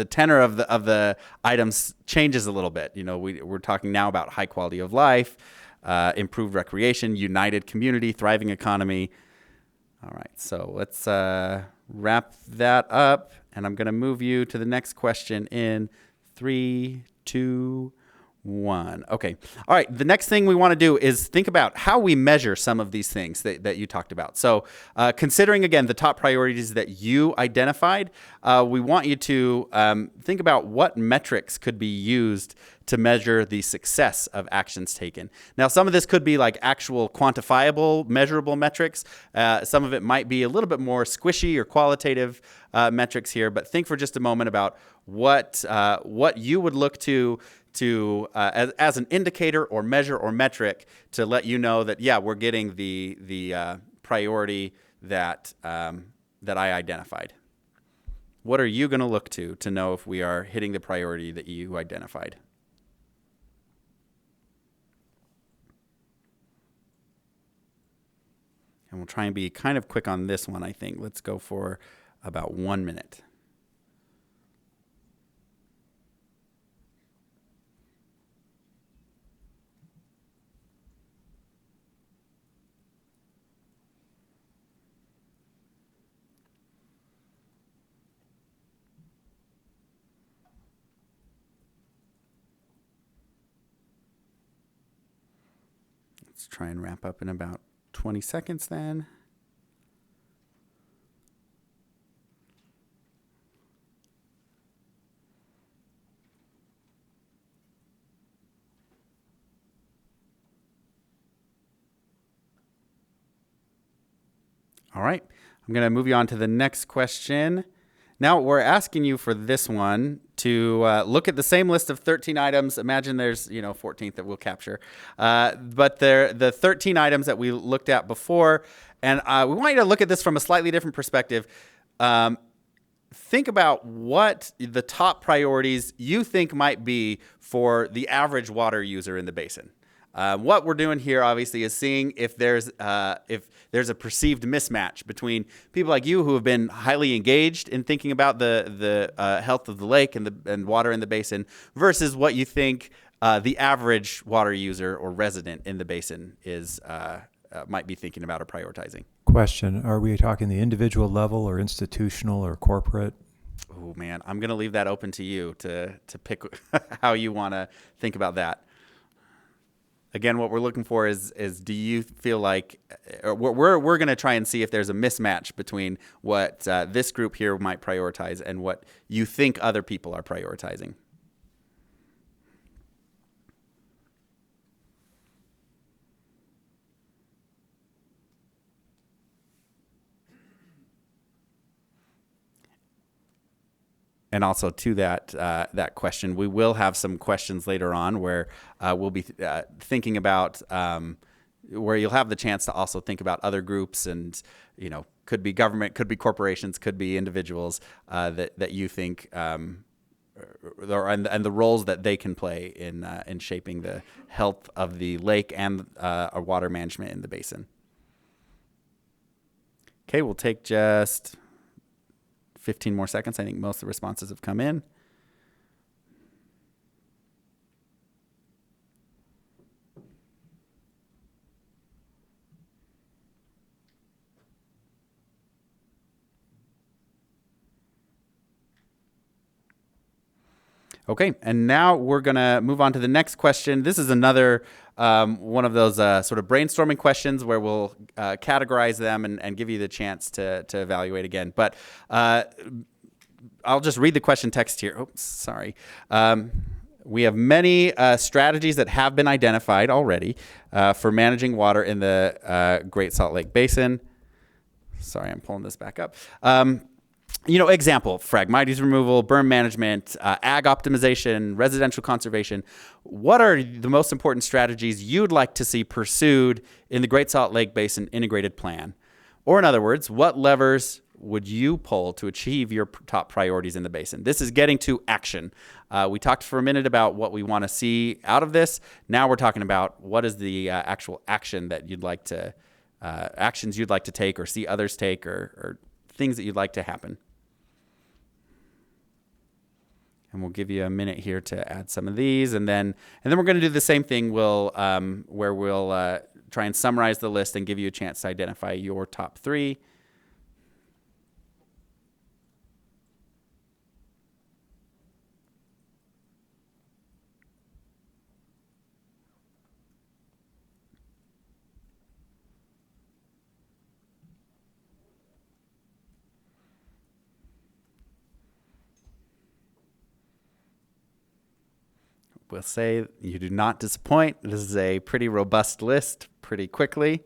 tenor of the items changes a little bit. We're talking now about high quality of life, improved recreation, united community, thriving economy. All right, so let's wrap that up, and I'm going to move you to the next question in 3, 2, 1. Okay. All right. The next thing we want to do is think about how we measure some of these things that you talked about. So considering, again, the top priorities that you identified, we want you to think about what metrics could be used to measure the success of actions taken. Now, some of this could be like actual quantifiable, measurable metrics. Some of it might be a little bit more squishy or qualitative metrics here, but think for just a moment about what you would look to as an indicator or measure or metric to let you know that, yeah, we're getting the priority that I identified. What are you going to look to know if we are hitting the priority that you identified? And we'll try and be kind of quick on this one, I think. Let's go for about 1 minute. Let's try and wrap up in about 20 seconds then. All right, I'm going to move you on to the next question. Now we're asking you for this one to look at the same list of 13 items. Imagine there's 14th that we'll capture, but the 13 items that we looked at before, and we want you to look at this from a slightly different perspective. Think about what the top priorities you think might be for the average water user in the basin. What we're doing here, obviously, is seeing if there's a perceived mismatch between people like you who have been highly engaged in thinking about the health of the lake and water in the basin versus what you think the average water user or resident in the basin is might be thinking about or prioritizing. Question, are we talking the individual level or institutional or corporate? Oh, man, I'm going to leave that open to you to pick how you want to think about that. Again, what we're looking for is do you feel like we're going to try and see if there's a mismatch between what this group here might prioritize and what you think other people are prioritizing. And also to that question, we will have some questions later on where we'll be thinking about where you'll have the chance to also think about other groups and, could be government, could be corporations, could be individuals that you think and the roles that they can play in shaping the health of the lake and our water management in the basin. Okay, we'll take just 15 more seconds. I think most of the responses have come in. Okay, and now we're going to move on to the next question. This is another one of those sort of brainstorming questions where we'll categorize them and give you the chance to evaluate again. But I'll just read the question text here. Oops, sorry. We have many strategies that have been identified already for managing water in the Great Salt Lake Basin. Sorry, I'm pulling this back up. Example, Phragmites removal, berm management, ag optimization, residential conservation. What are the most important strategies you'd like to see pursued in the Great Salt Lake Basin Integrated Plan? Or in other words, what levers would you pull to achieve your top priorities in the basin? This is getting to action. We talked for a minute about what we want to see out of this. Now we're talking about what is the actual action that you'd like to, actions you'd like to take or see others take or things that you'd like to happen. And we'll give you a minute here to add some of these, and then we're going to do the same thing. Where we'll try and summarize the list and give you a chance to identify your top three. We'll say you do not disappoint. This is a pretty robust list pretty quickly.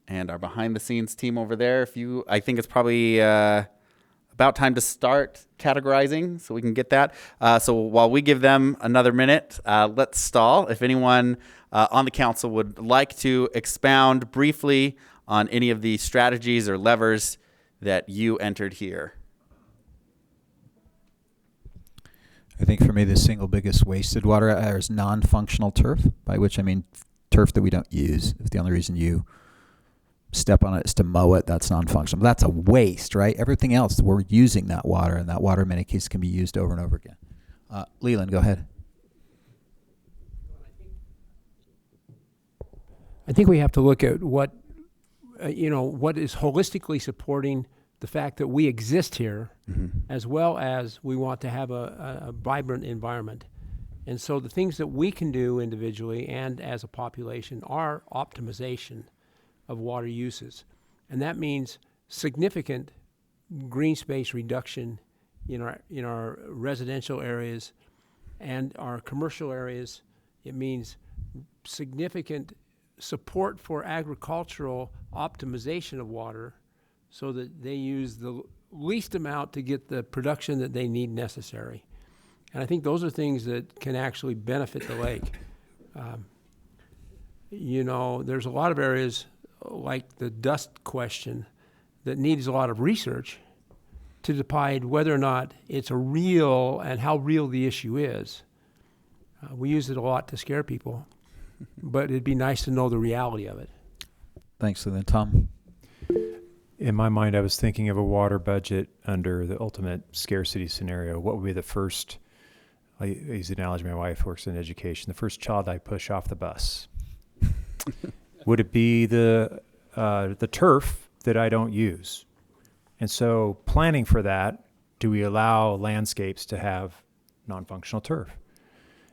And our behind the scenes team over there, I think it's probably about time to start categorizing so we can get that. So while we give them another minute, let's stall. If anyone on the council would like to expound briefly on any of the strategies or levers that you entered here. I think for me, the single biggest wasted water is non-functional turf, by which I mean turf that we don't use. If the only reason you step on it is to mow it, that's non-functional. But that's a waste, right? Everything else, we're using that water, and that water in many cases can be used over and over again. Leland, go ahead. I think we have to look at what is holistically supporting the fact that we exist here, as well as we want to have a vibrant environment. And so the things that we can do individually and as a population are optimization of water uses. And that means significant green space reduction in our residential areas and our commercial areas It means significant support for agricultural optimization of water so that they use the least amount to get the production that they need necessary. And I think those are things that can actually benefit the lake. You know, there's a lot of areas like the dust question that needs a lot of research to decide whether or not it's a real and how real the issue is. We use it a lot to scare people, but it'd be nice to know the reality of it. Thanks. And then Tom. In my mind, I was thinking of a water budget under the ultimate scarcity scenario. What would be the first, I use the analogy, my wife works in education, the first child I push off the bus? Would it be the turf that I don't use? And so planning for that, do we allow landscapes to have non-functional turf?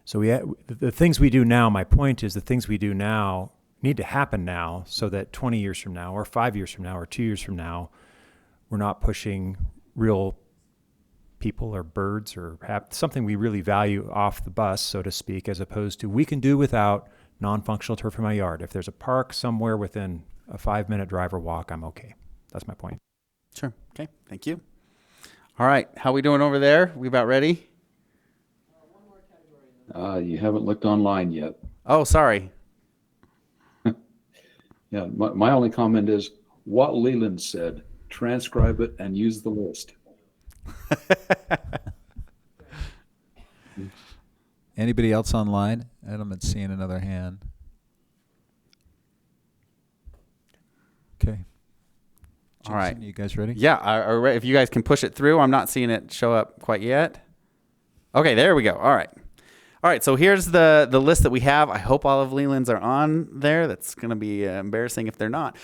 So the things we do now, my point is the things we do now need to happen now so that 20 years from now or 5 years from now or 2 years from now, we're not pushing real people or birds or something we really value off the bus, so to speak, as opposed to we can do without non-functional turf in my yard. If there's a park somewhere within a 5-minute drive or walk, I'm okay. That's my point. Sure. Okay. Thank you. All right. How we doing over there? We about ready? You haven't looked online yet. Oh, sorry. Yeah, my only comment is what Leland said. Transcribe it and use the list. Anybody else online? I haven't seen another hand. Okay. All right. Jason, you guys ready? Yeah. If you guys can push it through. I'm not seeing it show up quite yet. Okay, there we go. All right. All right, so here's the list that we have. I hope all of Leland's are on there. That's going to be embarrassing if they're not.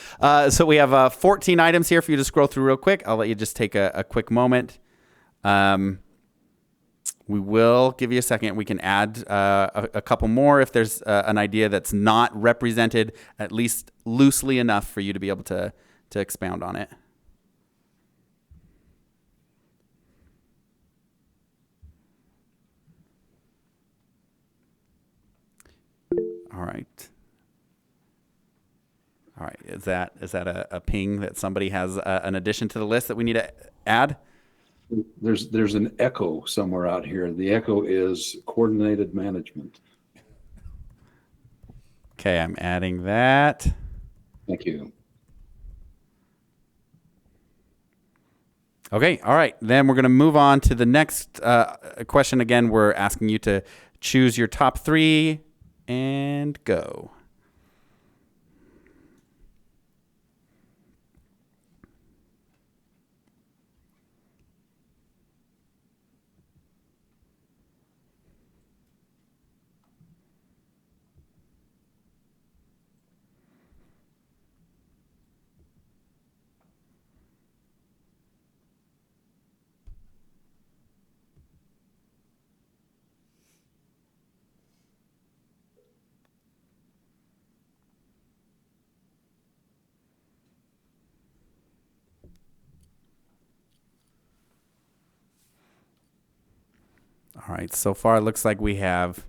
So we have 14 items here for you to scroll through real quick. I'll let you just take a quick moment. We will give you a second. We can add a couple more if there's an idea that's not represented, at least loosely enough for you to be able to expound on it. All right. All right. Is that a ping that somebody has an addition to the list that we need to add? There's an echo somewhere out here. The echo is coordinated management. Okay, I'm adding that. Thank you. Okay, all right. Then we're going to move on to the next question. Again, we're asking you to choose your top 3 and go. All right, so far it looks like we have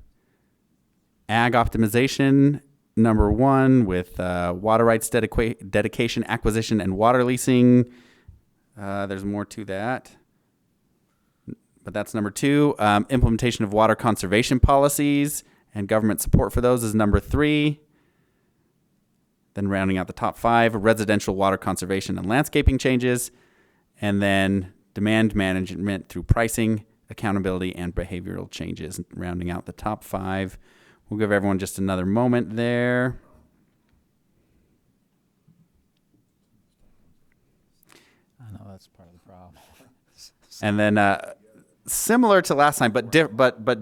ag optimization, number 1, with water rights dedication, acquisition, and water leasing. There's more to that, but that's number 2. Implementation of water conservation policies and government support for those is number 3. Then rounding out the top 5, residential water conservation and landscaping changes, and then demand management through pricing, accountability, and behavioral changes, rounding out the top 5. We'll give everyone just another moment there. I know that's part of the problem. And then similar to last time, but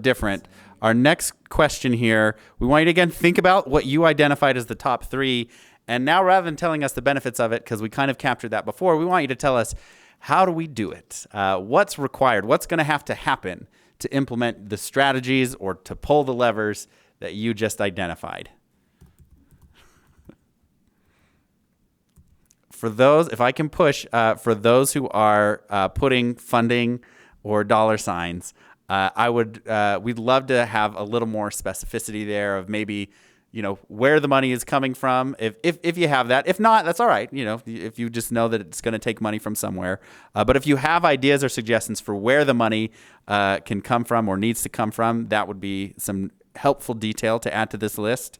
different. Our next question here, we want you to again think about what you identified as the top 3. And now rather than telling us the benefits of it, because we kind of captured that before, we want you to tell us, how do we do it? What's required? What's going to have to happen to implement the strategies or to pull the levers that you just identified? For those, if I can push, for those who are putting funding or dollar signs, we'd love to have a little more specificity there of maybe, where the money is coming from. If you have that, if not, that's all right. If you just know that it's going to take money from somewhere. But if you have ideas or suggestions for where the money can come from or needs to come from, that would be some helpful detail to add to this list.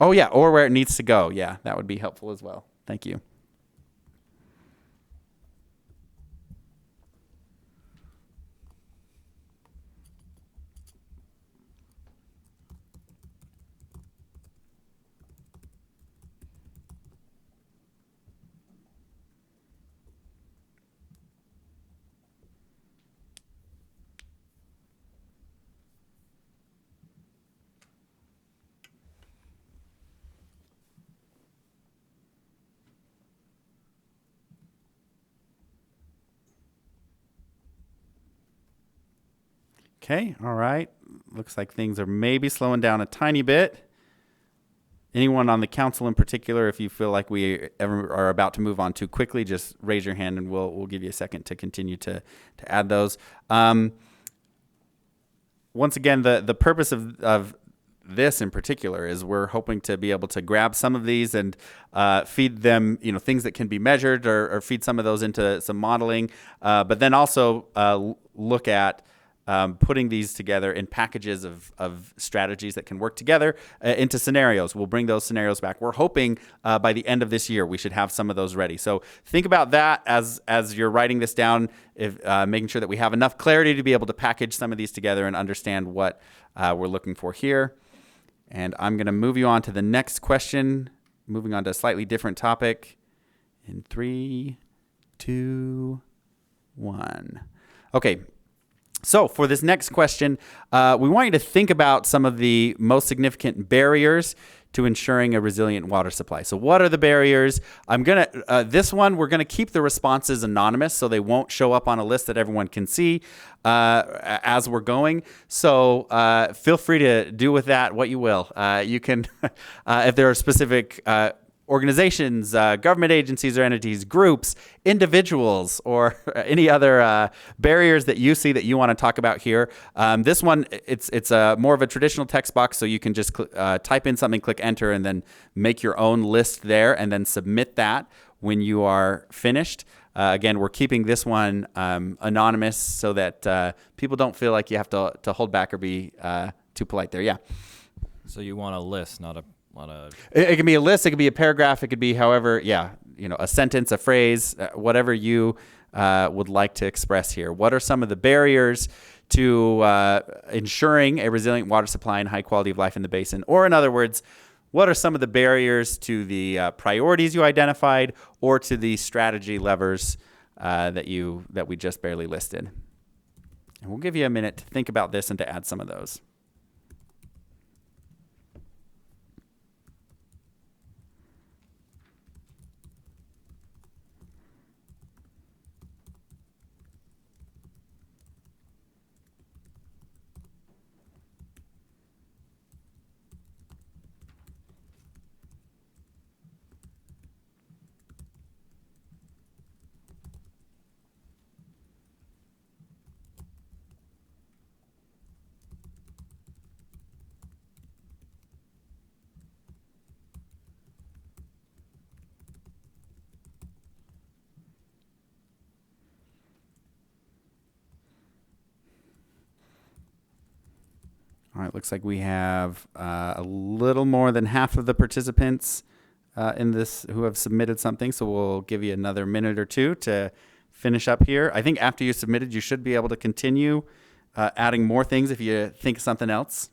Oh yeah, or where it needs to go. Yeah, that would be helpful as well. Thank you. Okay, all right. Looks like things are maybe slowing down a tiny bit. Anyone on the council in particular, if you feel like we ever are about to move on too quickly, just raise your hand and we'll give you a second to continue to add those. Once again, the purpose of this in particular is we're hoping to be able to grab some of these and feed them, things that can be measured or feed some of those into some modeling, but then also look at putting these together in packages of strategies that can work together into scenarios. We'll bring those scenarios back. We're hoping by the end of this year we should have some of those ready. So think about that as you're writing this down, making sure that we have enough clarity to be able to package some of these together and understand what we're looking for here. And I'm going to move you on to the next question, moving on to a slightly different topic in 3, 2, 1. Okay. So for this next question, we want you to think about some of the most significant barriers to ensuring a resilient water supply. So what are the barriers? This one, we're gonna keep the responses anonymous so they won't show up on a list that everyone can see as we're going. So feel free to do with that what you will. You can, if there are specific organizations, government agencies or entities, groups, individuals, or any other barriers that you see that you want to talk about here. This one, it's more of a traditional text box, so you can just type in something, click enter, and then make your own list there, and then submit that when you are finished. Again, we're keeping this one anonymous so that people don't feel like you have to hold back or be too polite there. Yeah. So you want a list, not a... It can be a list, it could be a paragraph, it could be however, a sentence, a phrase, whatever you would like to express here. What are some of the barriers to ensuring a resilient water supply and high quality of life in the basin? Or in other words, what are some of the barriers to the priorities you identified or to the strategy levers that we just barely listed? And we'll give you a minute to think about this and to add some of those. All right, looks like we have a little more than half of the participants in this who have submitted something, so we'll give you another minute or two to finish up here. I think after you submitted, you should be able to continue adding more things if you think of something else.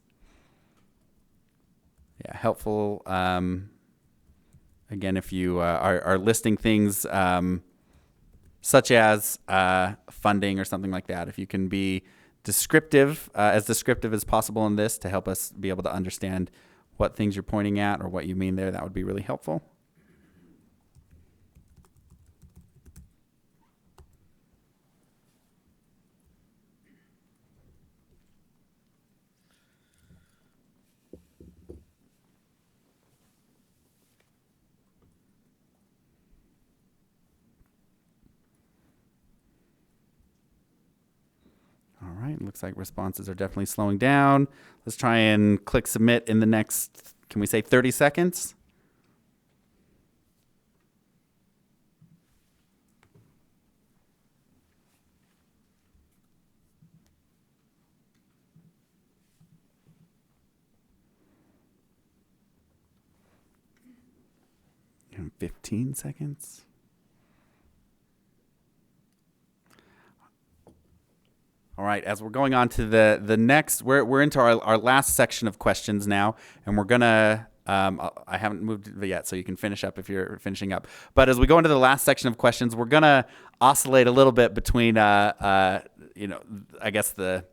Yeah, helpful. Again, if you are listing things such as funding or something like that, if you can be descriptive as possible in this to help us be able to understand what things you're pointing at or what you mean there, that would be really helpful. It looks like responses are definitely slowing down. Let's try and click submit in the next, can we say 30 seconds? And 15 seconds. All right, as we're going on to the next, we're into our last section of questions now, and we're gonna, I haven't moved it yet, so you can finish up if you're finishing up. But as we go into the last section of questions, we're gonna oscillate a little bit between, I guess the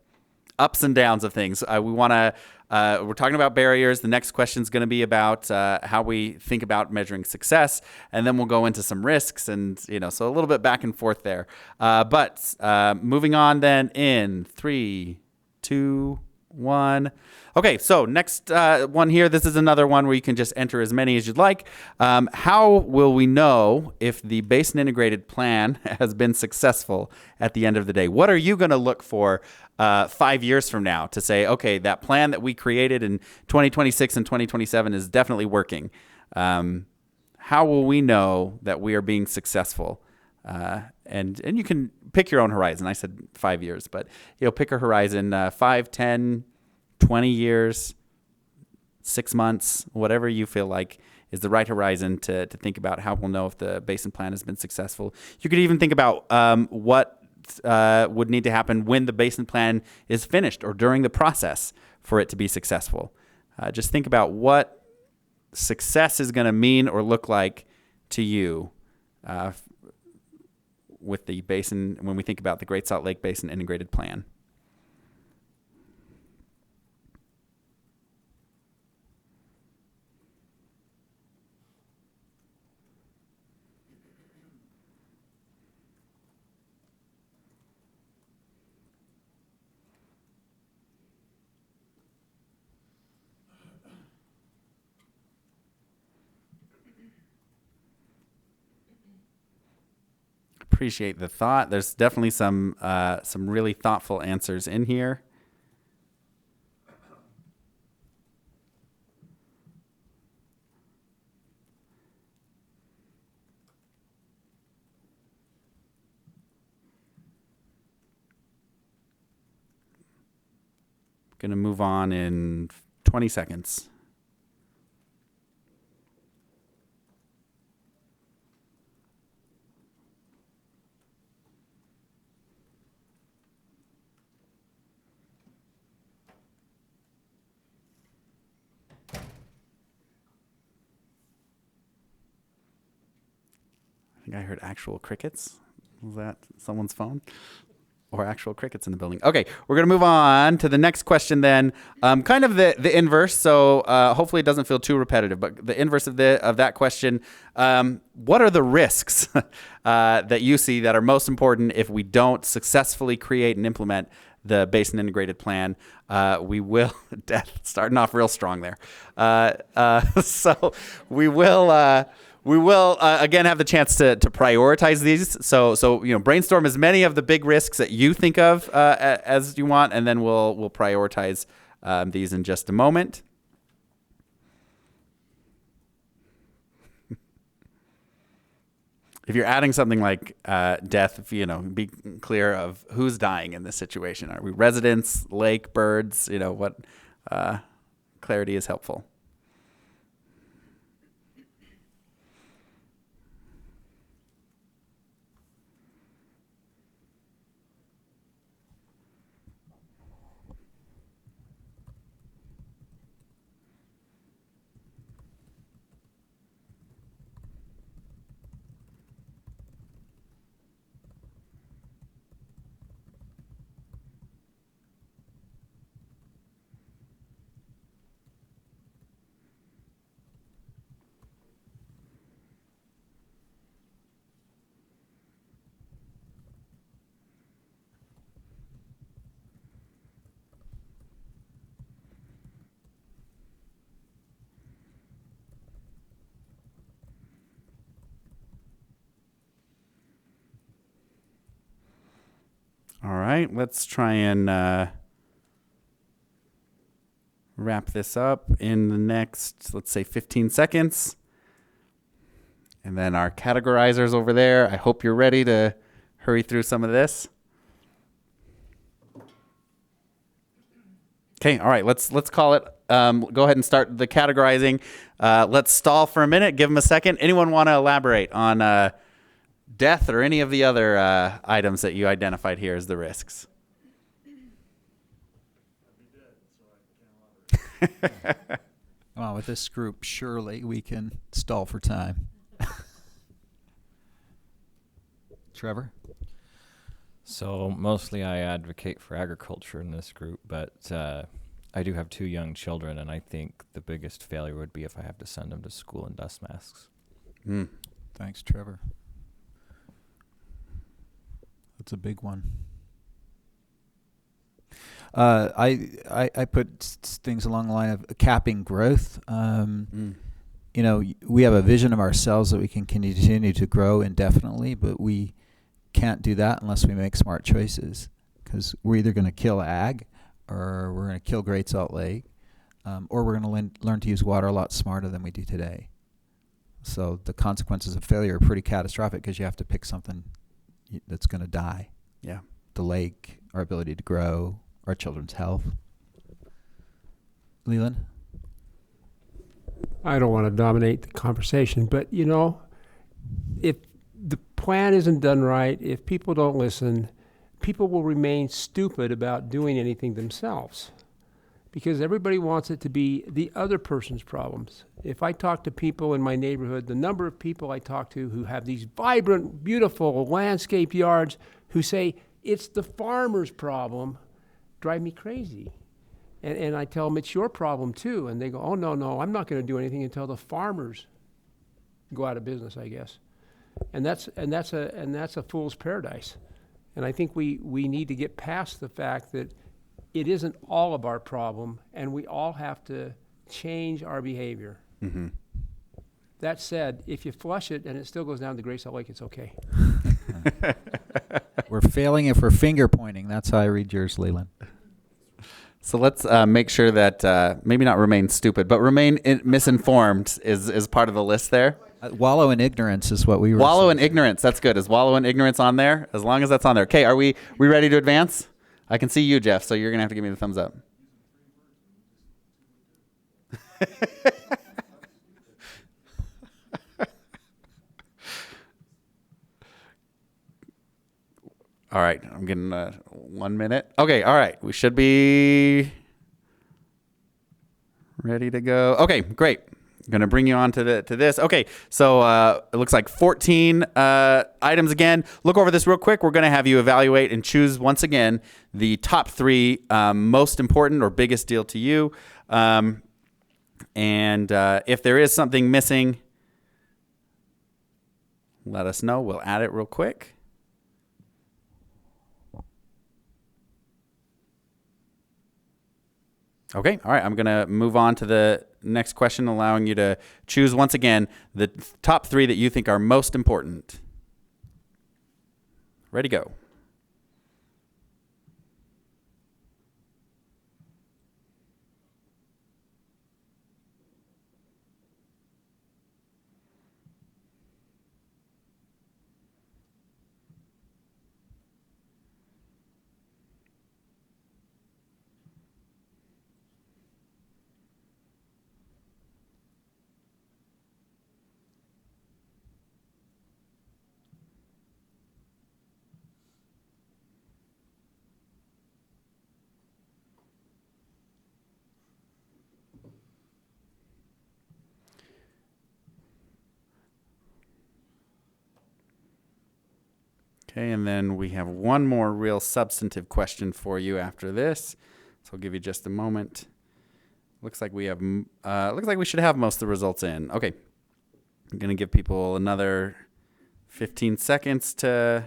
ups and downs of things. We're talking about barriers. The next question is going to be about how we think about measuring success, and then we'll go into some risks, and so a little bit back and forth there. But moving on then in 3, 2, 1. Okay, so next one here. This is another one where you can just enter as many as you'd like. How will we know if the Basin Integrated Plan has been successful at the end of the day? What are you going to look for 5 years from now to say, okay, that plan that we created in 2026 and 2027 is definitely working? How will we know that we are being successful? And you can pick your own horizon. I said 5 years, but pick a horizon, 5, 10, 20 years, 6 months, whatever you feel like is the right horizon to think about how we'll know if the Basin Plan has been successful. You could even think about what would need to happen when the Basin Plan is finished or during the process for it to be successful. Just think about what success is going to mean or look like to you with the basin when we think about the Great Salt Lake Basin Integrated Plan. Appreciate the thought. There's definitely some really thoughtful answers in here. Going to move on in 20 seconds. I think I heard actual crickets. Was that someone's phone? Or actual crickets in the building. Okay, we're going to move on to the next question then. Kind of the inverse, so hopefully it doesn't feel too repetitive, but the inverse of that question, what are the risks that you see that are most important if we don't successfully create and implement the Basin Integrated Plan? We will, Death, starting off real strong there. So we will again have the chance to prioritize these. So brainstorm as many of the big risks that you think of as you want, and then we'll prioritize these in just a moment. If you're adding something like death, be clear of who's dying in this situation. Are we residents, lake, birds? What clarity is helpful. right, let's try and wrap this up in the next, let's say, 15 seconds. And then our categorizers over there, I hope you're ready to hurry through some of this. Okay, all right, let's call it. Go ahead and start the categorizing. Let's stall for a minute, give them a second. Anyone want to elaborate on death or any of the other items that you identified here as the risks? Come on, with this group, surely we can stall for time. Trevor? So mostly I advocate for agriculture in this group, but I do have 2 young children, and I think the biggest failure would be if I have to send them to school in dust masks. Thanks, Trevor. That's a big one. I put things along the line of capping growth. You know, we have a vision of ourselves that we can continue to grow indefinitely, but we can't do that unless we make smart choices, because we're either going to kill ag, or we're going to kill Great Salt Lake, or we're going to learn to use water a lot smarter than we do today. So the consequences of failure are pretty catastrophic, because you have to pick something that's going to die. Yeah. The lake, our ability to grow, our children's health. Leland? I don't want to dominate the conversation, but you know, if the plan isn't done right, if people don't listen, people will remain stupid about doing anything themselves, because everybody wants it to be the other person's problems. If I talk to people in my neighborhood, the number of people I talk to who have these vibrant, beautiful landscape yards who say it's the farmer's problem drive me crazy. And I tell them it's your problem too, and they go, oh no, I'm not going to do anything until the farmers go out of business, I guess. And that's a fool's paradise. And I think we need to get past the fact that it isn't all of our problem, and we all have to change our behavior. Mm-hmm. That said, if you flush it and it still goes down to Great Salt Lake, it's okay. We're failing if we're finger pointing. That's how I read yours, Leland. So let's make sure that maybe not remain stupid, but remain misinformed is part of the list there. Wallow in ignorance is what we were Wallow in saying. ignorance. That's good. Is wallow in ignorance on there? As long as that's on there. Okay, are we ready to advance? I can see you, Jeff, so you're going to have to give me the thumbs up. All right, I'm getting 1 minute. Okay, all right. We should be ready to go. Okay, great. I'm going to bring you on to this. Okay, so it looks like 14 items again. Look over this real quick. We're going to have you evaluate and choose, once again, the top 3 most important or biggest deal to you. And if there is something missing, let us know. We'll add it real quick. Okay, all right, I'm going to move on to the next question, allowing you to choose, once again, the top 3 that you think are most important. Ready, go. Okay, and then we have one more real substantive question for you after this. So I'll give you just a moment. Looks like we have. Looks like we should have most of the results in. Okay, I'm gonna give people another 15 seconds to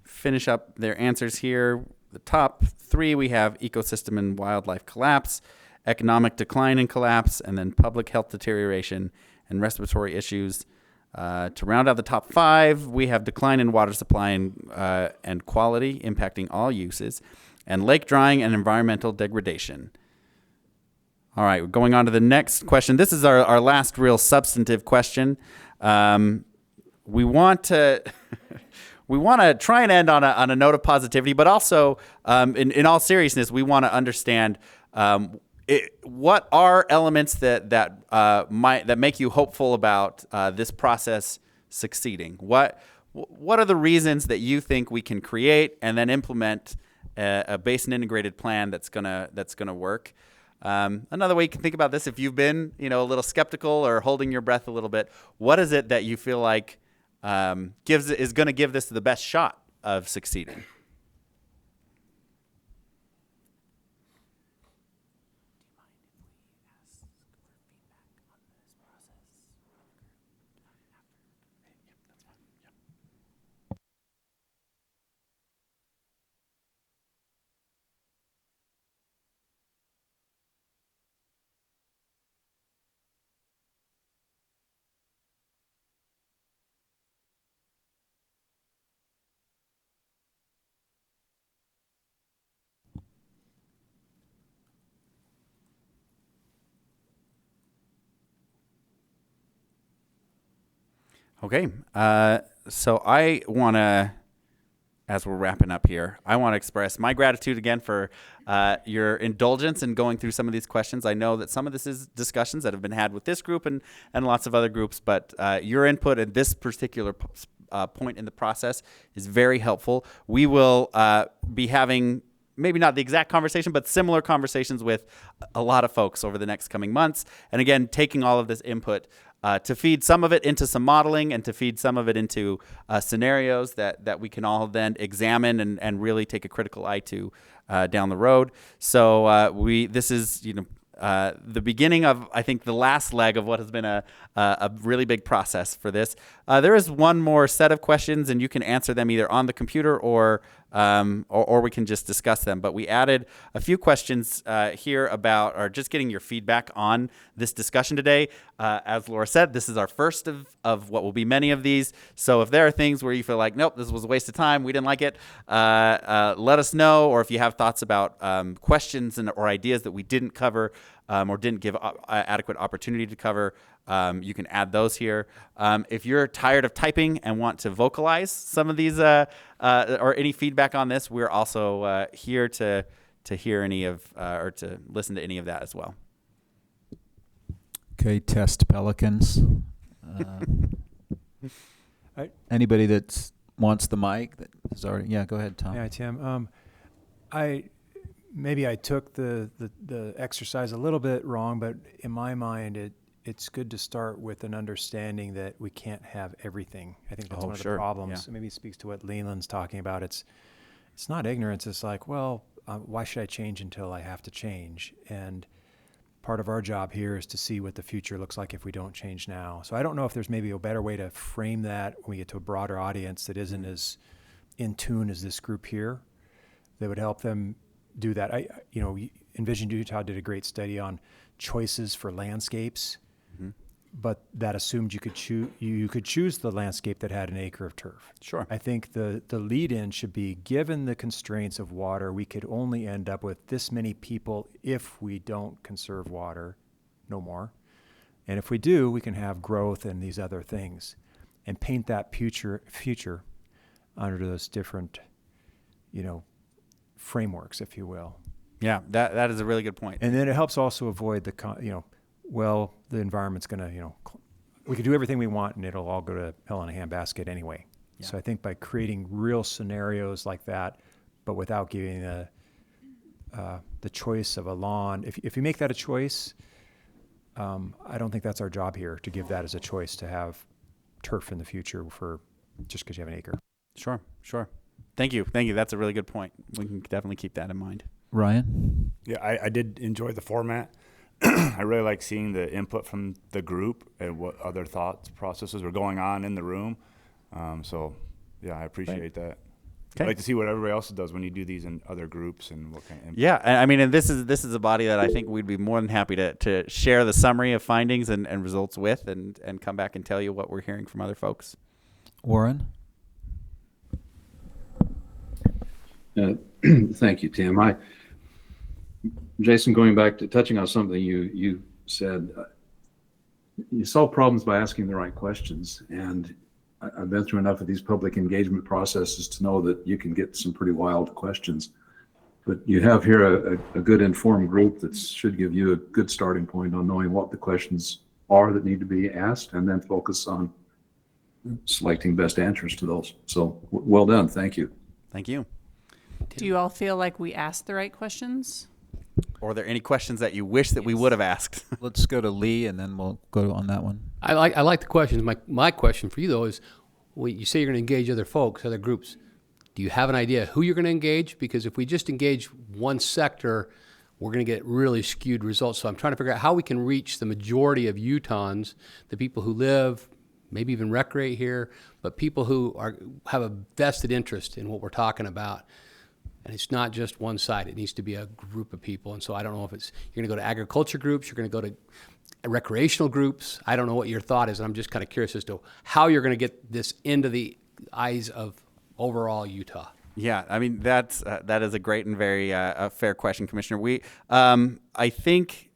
finish up their answers here. The top 3 we have: ecosystem and wildlife collapse, economic decline and collapse, and then public health deterioration and respiratory issues. To round out the top 5, we have decline in water supply and quality impacting all uses, and lake drying and environmental degradation. All right, we're going on to the next question. This is our last real substantive question. We want to try and end on a note of positivity, but also, in all seriousness, we want to understand what are elements that make you hopeful about this process succeeding. What are the reasons that you think we can create and then implement a basin integrated plan that's gonna work? Another way you can think about this, if you've been a little skeptical or holding your breath a little bit, what is it that you feel like is going to give this the best shot of succeeding? Okay, so I want to, as we're wrapping up here, I want to express my gratitude again for your indulgence in going through some of these questions. I know that some of this is discussions that have been had with this group and lots of other groups, but your input at this particular point in the process is very helpful. We will be having maybe not the exact conversation, but similar conversations with a lot of folks over the next coming months. And again, taking all of this input to feed some of it into some modeling and to feed some of it into scenarios that we can all then examine and really take a critical eye to down the road. So this is the beginning of, I think, the last leg of what has been a really big process for this. There is one more set of questions, and you can answer them either on the computer or we can just discuss them. But we added a few questions here about, or just getting your feedback on this discussion today. As Laura said, this is our first of what will be many of these. So if there are things where you feel like, nope, this was a waste of time, we didn't like it, let us know. Or if you have thoughts about questions or ideas that we didn't cover or didn't give adequate opportunity to cover, you can add those here. If you're tired of typing and want to vocalize some of these or any feedback on this, we're also here to hear any of or to listen to any of that as well. Okay, test Pelicans. Anybody that wants the mic that is already, yeah, go ahead, Tom. Yeah, Tim. Maybe I took the exercise a little bit wrong, but in my mind, it's good to start with an understanding that we can't have everything. I think that's one of the problems. Yeah. Maybe it speaks to what Leland's talking about. It's not ignorance. It's like, well, why should I change until I have to change? And part of our job here is to see what the future looks like if we don't change now. So I don't know if there's maybe a better way to frame that when we get to a broader audience that isn't as in tune as this group here, that would help them do that. Envision Utah did a great study on choices for landscapes, but that assumed you could choose the landscape that had an acre of turf. Sure. I think the lead-in should be, given the constraints of water, we could only end up with this many people if we don't conserve water, no more. And if we do, we can have growth and these other things, and paint that future under those different, frameworks, if you will. Yeah, that is a really good point. And then it helps also avoid the environment's going to, we could do everything we want and it'll all go to hell in a handbasket anyway. Yeah. So I think by creating real scenarios like that, but without giving the choice of a lawn, if you make that a choice, I don't think that's our job here, to give that as a choice to have turf in the future for just because you have an acre. Sure. Thank you. That's a really good point. We can definitely keep that in mind. Ryan? Yeah, I did enjoy the format. I really like seeing the input from the group and what other thoughts processes were going on in the room. So, yeah, I appreciate that. I'd like to see what everybody else does when you do these in other groups and what kind of input. Yeah, I mean, and this is a body that I think we'd be more than happy to share the summary of findings and results with, and come back and tell you what we're hearing from other folks. Warren? Thank you, Tim. Jason, going back to touching on something you said, you solve problems by asking the right questions, and I've been through enough of these public engagement processes to know that you can get some pretty wild questions. But you have here a good informed group that should give you a good starting point on knowing what the questions are that need to be asked, and then focus on selecting best answers to those. So well done. Thank you. Thank you. Do you all feel like we asked the right questions? Or are there any questions that you wish that we would have asked? Let's go to Lee, and then we'll go on that one. I like the questions. My question for you though is, when you say you're going to engage other folks, other groups, do you have an idea who you're going to engage? Because if we just engage one sector, we're going to get really skewed results. So I'm trying to figure out how we can reach the majority of Utahns, the people who live, maybe even recreate here, but people who have a vested interest in what we're talking about. And it's not just one side. It needs to be a group of people. And so I don't know if you're going to go to agriculture groups, you're going to go to recreational groups. I don't know what your thought is. And I'm just kind of curious as to how you're going to get this into the eyes of overall Utah. Yeah, I mean, that is a great and very fair question, Commissioner. I think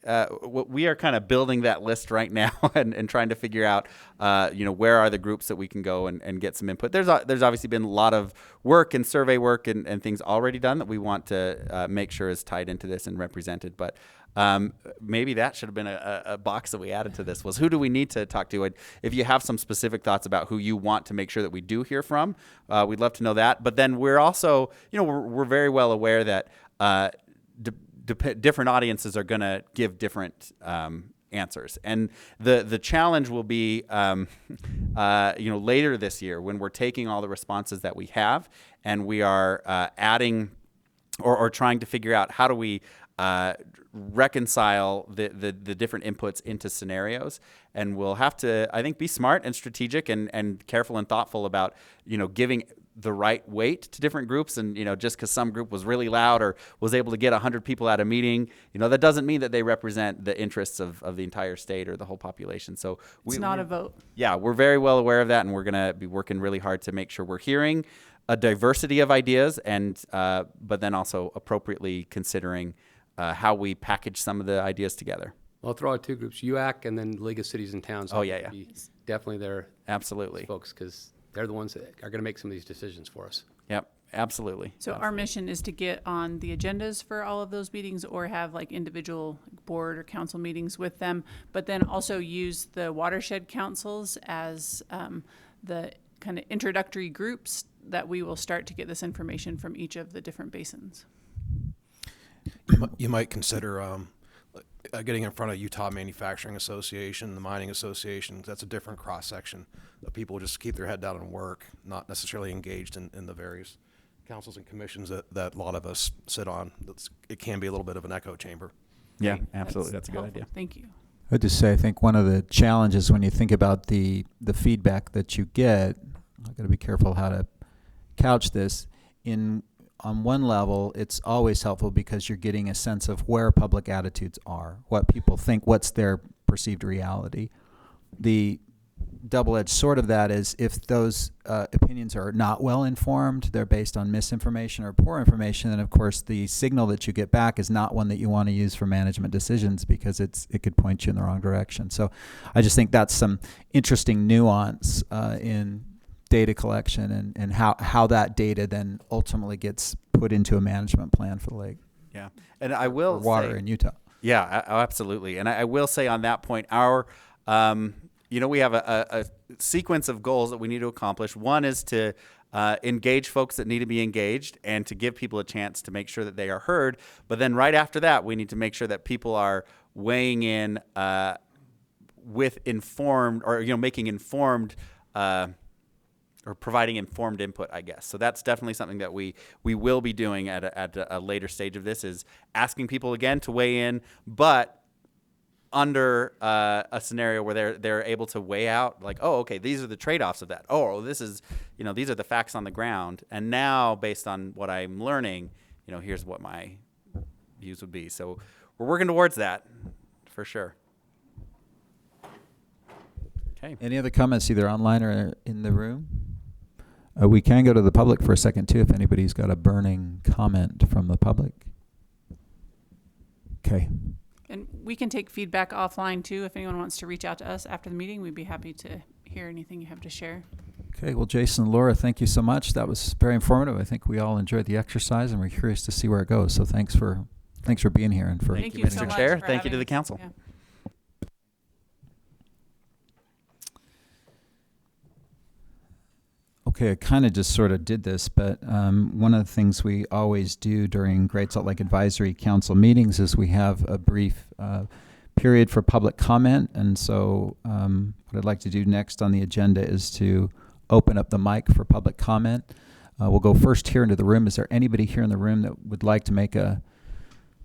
we are kind of building that list right now and trying to figure out, where are the groups that we can go and get some input. There's obviously been a lot of work and survey work and things already done that we want to make sure is tied into this and represented. But maybe that should have been a box that we added to this, was who do we need to talk to? If you have some specific thoughts about who you want to make sure that we do hear from, we'd love to know that. But then we're also, we're very well aware that different audiences are going to give different answers. And the challenge will be, later this year when we're taking all the responses that we have and we are adding or trying to figure out how do we reconcile the different inputs into scenarios. And we'll have to, I think, be smart and strategic and careful and thoughtful about, giving the right weight to different groups. And, just because some group was really loud or was able to get 100 people at a meeting, that doesn't mean that they represent the interests of the entire state or the whole population. So it's not a vote. Yeah, we're very well aware of that, and we're going to be working really hard to make sure we're hearing a diversity of ideas and but then also appropriately considering how we package some of the ideas together. I'll throw out two groups, UAC and then League of Cities and Towns. Oh, yeah. Definitely there. Absolutely. Folks, because they're the ones that are going to make some of these decisions for us. Yep, absolutely. So our mission is to get on the agendas for all of those meetings or have like individual board or council meetings with them, but then also use the watershed councils as the kind of introductory groups that we will start to get this information from each of the different basins. You might consider getting in front of Utah Manufacturing Association, the Mining Association. That's a different cross-section of people who just keep their head down and work, not necessarily engaged in the various councils and commissions that a lot of us sit on. It can be a little bit of an echo chamber. Yeah, absolutely. That's a good idea. Thank you. I would just say, I think one of the challenges when you think about the feedback that you get, I've got to be careful how to couch this. On one level, it's always helpful because you're getting a sense of where public attitudes are, what people think, what's their perceived reality. The double-edged sword of that is if those opinions are not well informed, they're based on misinformation or poor information, then of course the signal that you get back is not one that you want to use for management decisions because it could point you in the wrong direction. So I just think that's some interesting nuance in data collection and how that data then ultimately gets put into a management plan for the lake. Yeah, and I will for water say, in Utah. Yeah, absolutely. And I will say on that point, our we have a sequence of goals that we need to accomplish. One is to engage folks that need to be engaged and to give people a chance to make sure that they are heard. But then right after that, we need to make sure that people are weighing in with informed or making informed or providing informed input, I guess. So that's definitely something that we will be doing at a later stage of this, is asking people again to weigh in, but under a scenario where they're able to weigh out like, oh, okay, these are the trade-offs of that. Oh, this is, these are the facts on the ground. And now, based on what I'm learning, here's what my views would be. So we're working towards that for sure. Okay. Any other comments, either online or in the room? We can go to the public for a second too, if anybody's got a burning comment from the public. Okay. And we can take feedback offline too. If anyone wants to reach out to us after the meeting, we'd be happy to hear anything you have to share. Okay, well, Jason and Laura, thank you so much. That was very informative. I think we all enjoyed the exercise, and we're curious to see where it goes. So thanks for being here and for Thank you so Mr. much Chair. for Thank you to having the us. council. Yeah. Okay, I kind of just sort of did this, but one of the things we always do during Great Salt Lake Advisory Council meetings is we have a brief period for public comment. And so what I'd like to do next on the agenda is to open up the mic for public comment. We'll go first here into the room. Is there anybody here in the room that would like to make a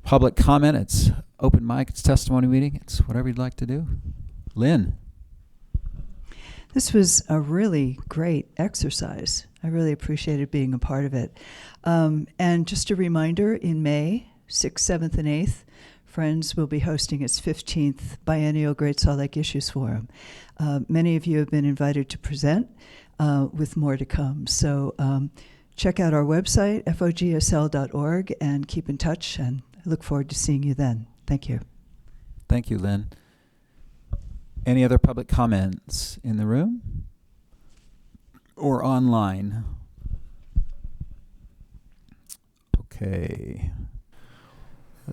public comment? It's open mic, it's testimony meeting, it's whatever you'd like to do. Lynn. This was a really great exercise. I really appreciated being a part of it. And just a reminder, in May, 6th, 7th, and 8th, Friends will be hosting its 15th Biennial Great Salt Lake Issues Forum. Many of you have been invited to present, with more to come. So check out our website, fogsl.org, and keep in touch, and I look forward to seeing you then. Thank you. Thank you, Lynn. Any other public comments in the room or online? Okay.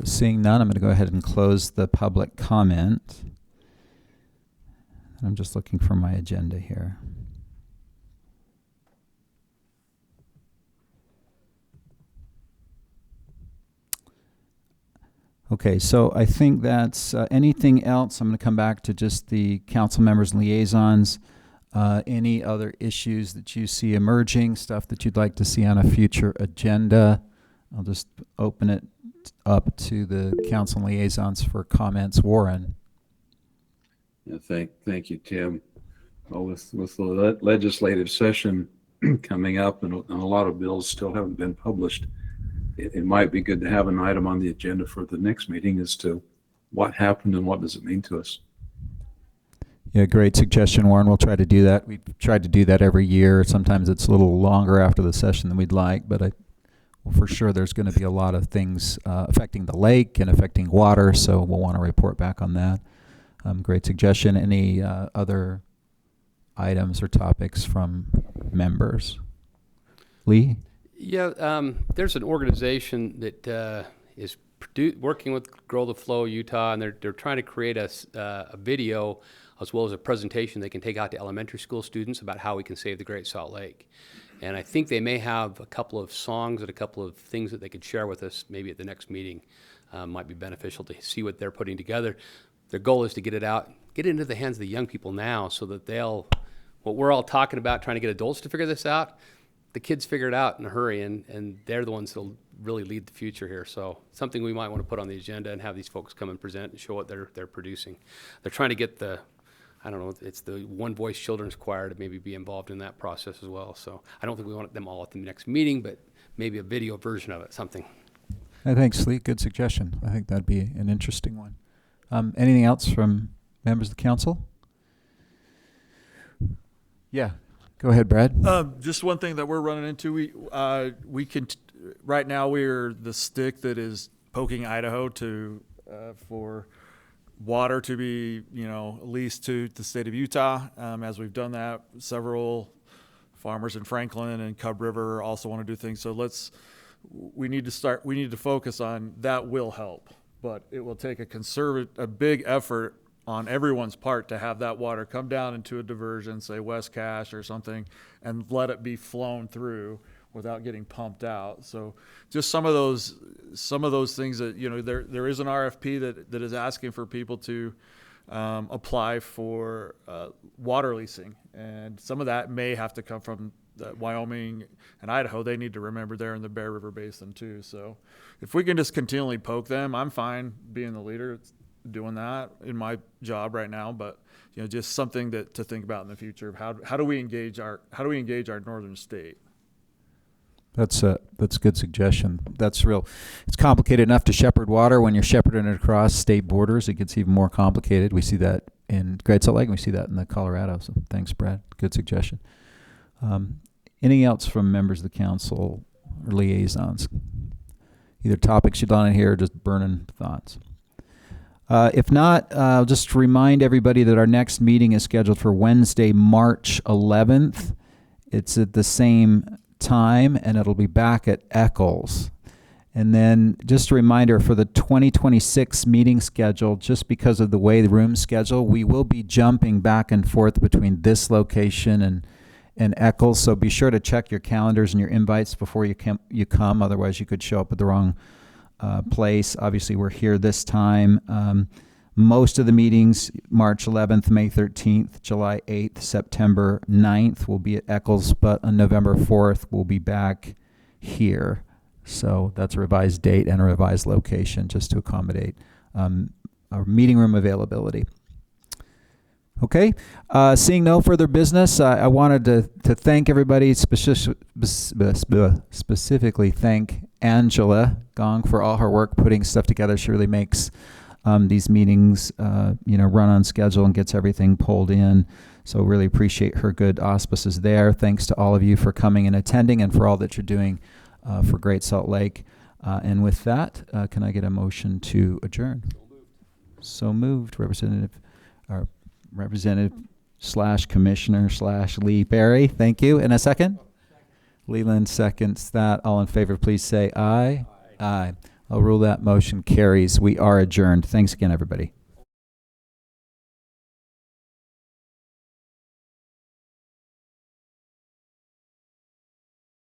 Seeing none, I'm going to go ahead and close the public comment. I'm just looking for my agenda here. Okay, so I think that's anything else. I'm going to come back to just the council members and liaisons. Any other issues that you see emerging, stuff that you'd like to see on a future agenda? I'll just open it up to the council and liaisons for comments. Warren. Yeah, thank you, Tim. Well, with the legislative session coming up and a lot of bills still haven't been published, it might be good to have an item on the agenda for the next meeting as to what happened and what does it mean to us. Yeah, great suggestion, Warren. We'll try to do that. We've tried to do that every year. Sometimes it's a little longer after the session than we'd like, but well, for sure there's going to be a lot of things affecting the lake and affecting water, so we'll want to report back on that. Great suggestion. Any other items or topics from members? Lee? Yeah, there's an organization that is working with Grow the Flow Utah, and they're trying to create a video as well as a presentation they can take out to elementary school students about how we can save the Great Salt Lake. And I think they may have a couple of songs and a couple of things that they could share with us maybe at the next meeting. Might be beneficial to see what they're putting together. Their goal is to get it out, get it into the hands of the young people now so that what we're all talking about, trying to get adults to figure this out, the kids figure it out in a hurry, and they're the ones that'll really lead the future here. So something we might want to put on the agenda and have these folks come and present and show what they're producing. They're trying to get it's the One Voice Children's Choir to maybe be involved in that process as well. So I don't think we want them all at the next meeting, but maybe a video version of it, something. Thanks, Lee. Good suggestion. I think that'd be an interesting one. Anything else from members of the council? Yeah. Go ahead, Brad. Just one thing that we're running into. We can right now we're the stick that is poking Idaho for water to be leased to the state of Utah. As we've done that, several farmers in Franklin and Cub River also want to do things. So we need to focus on that. Will help, but it will take a big effort on everyone's part to have that water come down into a diversion, say West Cache or something, and let it be flown through without getting pumped out. So just some of those things that, there is an RFP that is asking for people to apply for water leasing. And some of that may have to come from Wyoming and Idaho. They need to remember they're in the Bear River Basin too. So if we can just continually poke them, I'm fine being the leader. doing that in my job right now, but just something that to think about in the future of how do we engage our northern state. That's a good suggestion. That's real. It's complicated enough to shepherd water. When you're shepherding it across state borders, it gets even more complicated. We see that in Great Salt Lake, and we see that in the Colorado. So thanks, Brad. Good suggestion. Anything else from members of the council or liaisons? Either topics you'd want to hear or just burning thoughts. If not, I'll just remind everybody that our next meeting is scheduled for Wednesday, March 11th. It's at the same time, and it'll be back at Eccles. And then just a reminder for the 2026 meeting schedule, just because of the way the room's schedule, we will be jumping back and forth between this location and Eccles. So be sure to check your calendars and your invites before you come. Otherwise, you could show up at the wrong place. Obviously, we're here this time. Most of the meetings, March 11th, May 13th, July 8th, September 9th, will be at Eccles, but on November 4th, we'll be back here. So that's a revised date and a revised location just to accommodate our meeting room availability. Okay, seeing no further business, I wanted to thank everybody, specifically thank Angela Gong for all her work putting stuff together. She really makes these meetings run on schedule and gets everything pulled in. So really appreciate her good auspices there. Thanks to all of you for coming and attending and for all that you're doing for Great Salt Lake. And with that, can I get a motion to adjourn? So moved, Representative/Commissioner/Lee Berry. Thank you. And a second? Leland seconds that. All in favor, please say aye. Aye. I'll rule that motion carries. We are adjourned. Thanks again, everybody.